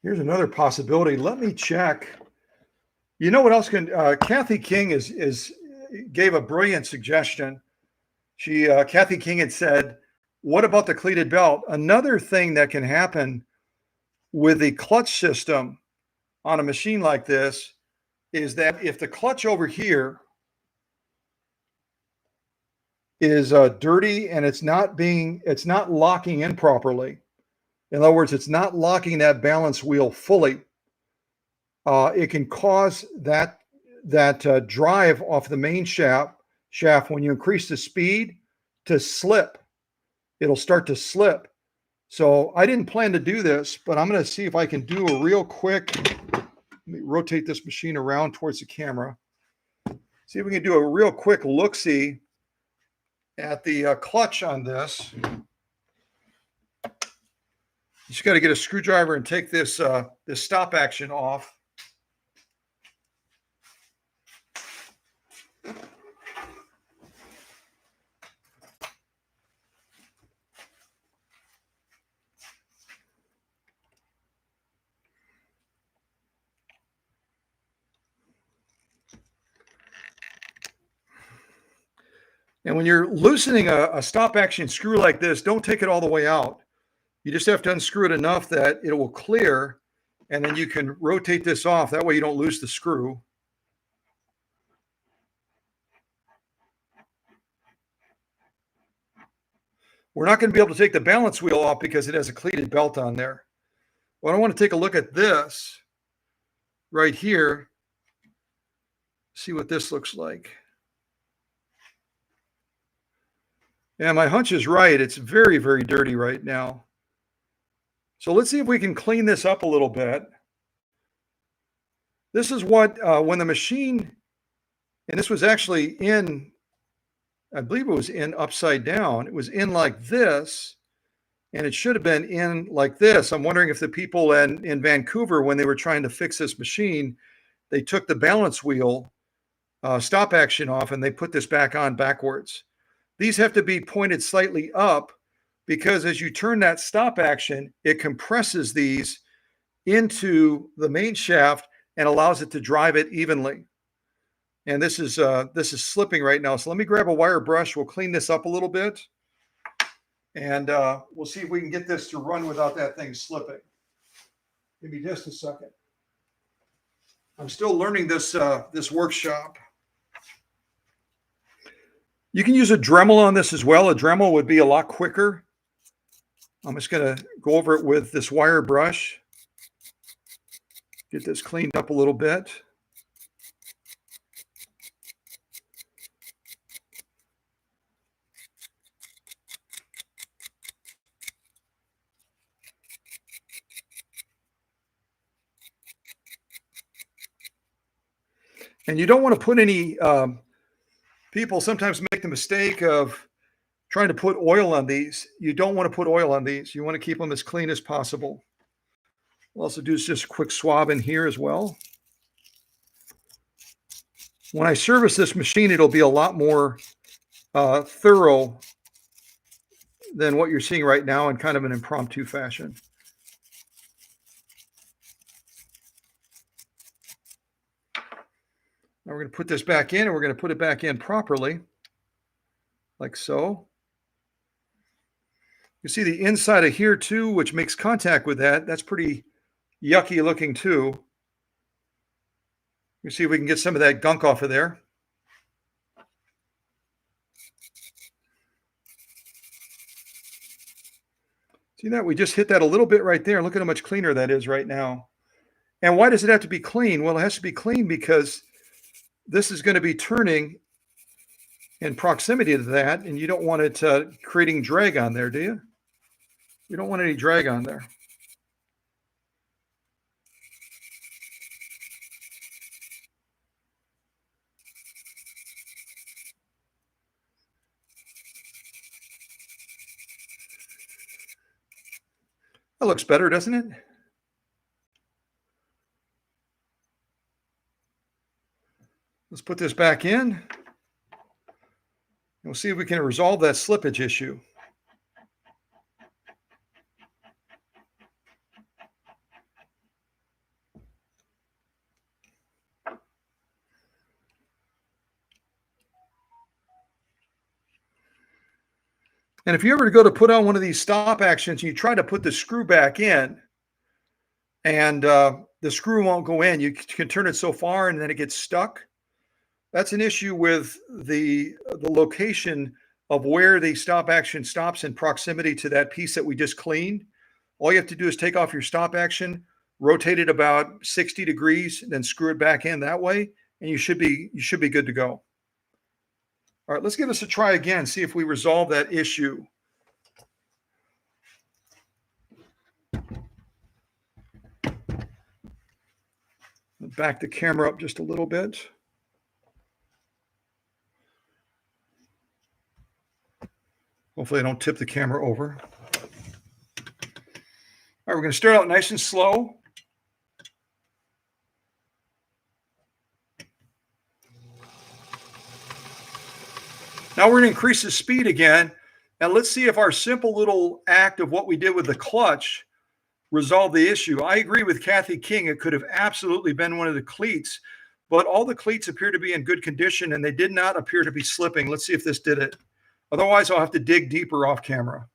here's another possibility. Let me check. You know what else can? Kathy King gave a brilliant suggestion. Kathy King had said, "What about the cleated belt?" Another thing that can happen with the clutch system on a machine like this is that if the clutch over here is dirty and it's not locking in properly. In other words, it's not locking that balance wheel fully. It can cause that drive off the main shaft when you increase the speed to slip. It'll start to slip. So I didn't plan to do this, but I'm going to see if I can do a real quick, let me rotate this machine around towards the camera. See if we can do a real quick look-see at the clutch on this. You just got to get a screwdriver and take this this stop action off. And when you're loosening a stop action screw like this, don't take it all the way out. You just have to unscrew it enough that it will clear, and then you can rotate this off. That way you don't lose the screw. We're not going to be able to take the balance wheel off because it has a cleated belt on there. Well, I want to take a look at this right here. See what this looks like. Yeah, my hunch is right. It's very, very dirty right now. So let's see if we can clean this up a little bit. This is what, when the machine, and this was actually in, I believe it was in upside down. It was in like this, and it should have been in like this. I'm wondering if the people in Vancouver, when they were trying to fix this machine, they took the balance wheel stop action off and they put this back on backwards. These have to be pointed slightly up because as you turn that stop action, it compresses these into the main shaft and allows it to drive it evenly. And this is slipping right now. So let me grab a wire brush. We'll clean this up a little bit. And we'll see if we can get this to run without that thing slipping. Give me just a second. I'm still learning this this workshop. You can use a Dremel on this as well. A Dremel would be a lot quicker. I'm just going to go over it with this wire brush. Get this cleaned up a little bit. And you don't want to put any, people sometimes make the mistake of trying to put oil on these. You don't want to put oil on these. You want to keep them as clean as possible. We'll also do just a quick swab in here as well. When I service this machine, it'll be a lot more thorough than what you're seeing right now in kind of an impromptu fashion. Now we're going to put this back in, and we're going to put it back in properly, like so. You see the inside of here too, which makes contact with that. That's pretty yucky looking too. You see if we can get some of that gunk off of there. See that? We just hit that a little bit right there. Look at how much cleaner that is right now. And why does it have to be clean? Well, it has to be clean because this is going to be turning in proximity to that, and you don't want it creating drag on there, do you? You don't want any drag on there. That looks better, doesn't it? Let's put this back in. We'll see if we can resolve that slippage issue. And if you ever go to put on one of these stop actions, you try to put the screw back in, and the screw won't go in. You can turn it so far, and then it gets stuck. That's an issue with the location of where the stop action stops in proximity to that piece that we just cleaned. All you have to do is take off your stop action, rotate it about 60 degrees, and then screw it back in that way, and you should be good to go. All right, let's give this a try again, see if we resolve that issue. back the camera up just a little bit. Hopefully I don't tip the camera over. All right, we're going to start out nice and slow. Now we're going to increase the speed again. And let's see if our simple little act of what we did with the clutch resolved the issue. I agree with Kathy King. It could have absolutely been one of the cleats, but all the cleats appear to be in good condition and they did not appear to be slipping. Let's see if this did it. Otherwise, I'll have to dig deeper off camera.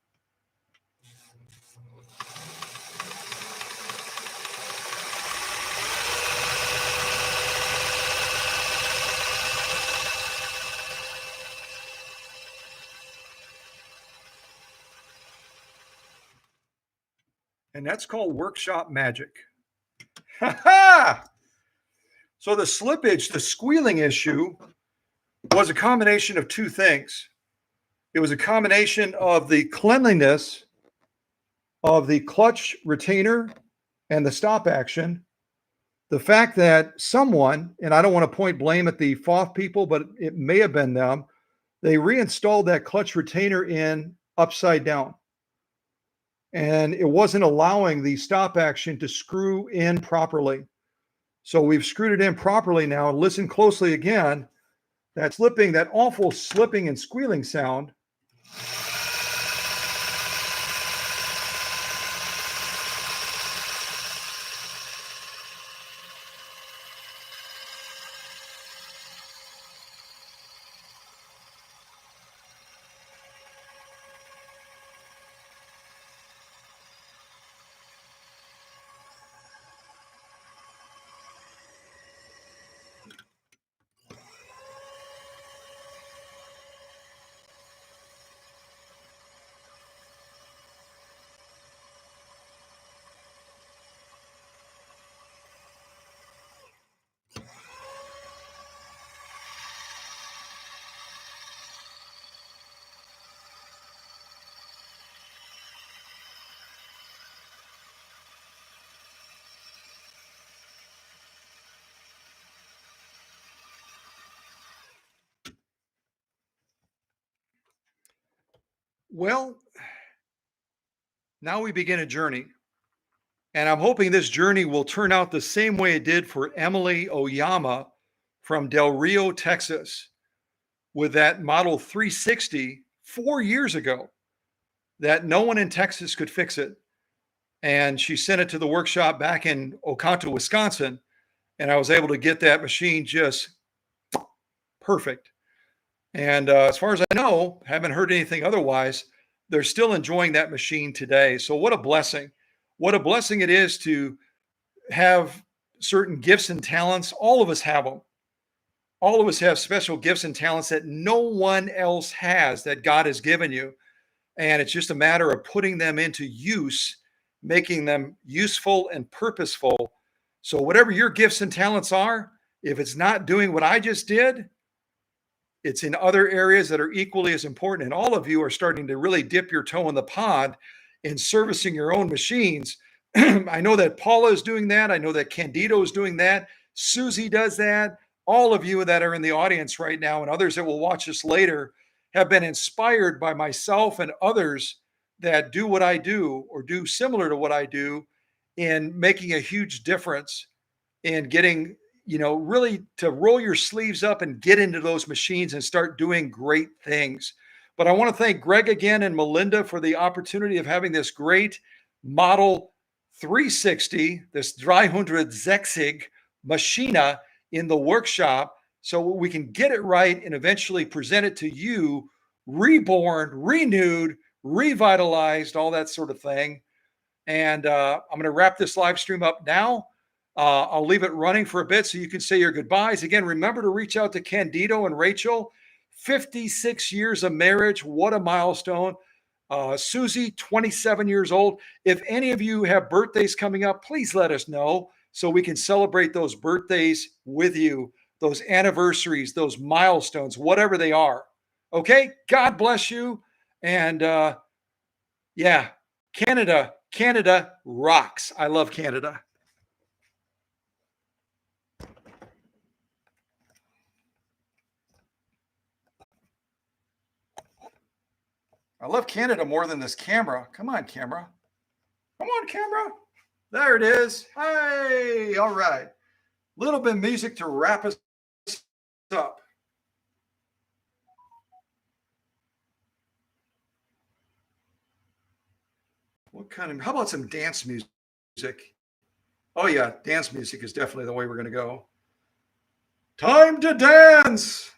And that's called workshop magic. Ha ha! So the slippage, the squealing issue was a combination of two things. It was a combination of the cleanliness of the clutch retainer and the stop action. The fact that someone, and I don't want to point blame at the FOF people, but it may have been them, they reinstalled that clutch retainer in upside down. And it wasn't allowing the stop action to screw in properly. So we've screwed it in properly now. Listen closely again. That slipping, that awful slipping and squealing sound. Well, now we begin a journey. And I'm hoping this journey will turn out the same way it did for Emily Oyama from Del Rio, Texas, with that Model 360 4 years ago, that no one in Texas could fix it. And she sent it to the workshop back in Oconto, Wisconsin. And I was able to get that machine just perfect. And as far as I know, haven't heard anything otherwise. They're still enjoying that machine today. So what a blessing. What a blessing it is to have certain gifts and talents. All of us have them. All of us have special gifts and talents that no one else has, that God has given you. And it's just a matter of putting them into use, making them useful and purposeful. So whatever your gifts and talents are, if it's not doing what I just did, it's in other areas that are equally as important. And all of you are starting to really dip your toe in the pond in servicing your own machines. I know that Paula is doing that. I know that Candido is doing that. Susie does that. All of you that are in the audience right now and others that will watch this later have been inspired by myself and others that do what I do or do similar to what I do in making a huge difference in getting, really to roll your sleeves up and get into those machines and start doing great things. But I want to thank Greg again and Melinda for the opportunity of having this great Model 360, this 360 Machina in the workshop so we can get it right and eventually present it to you, reborn, renewed, revitalized, all that sort of thing. And I'm going to wrap this live stream up now. I'll leave it running for a bit so you can say your goodbyes. Again, remember to reach out to Candido and Rachel. 56 years of marriage. What a milestone. Susie, 27 years old. If any of you have birthdays coming up, please let us know so we can celebrate those birthdays with you, those anniversaries, those milestones, whatever they are. Okay? God bless you. And yeah, Canada rocks. I love Canada. I love Canada more than this camera. Come on, camera. Come on, camera. There it is. Hey, all right. Little bit of music to wrap us up. What kind of, how about some dance music? Oh, yeah, dance music is definitely the way we're going to go. Time to dance.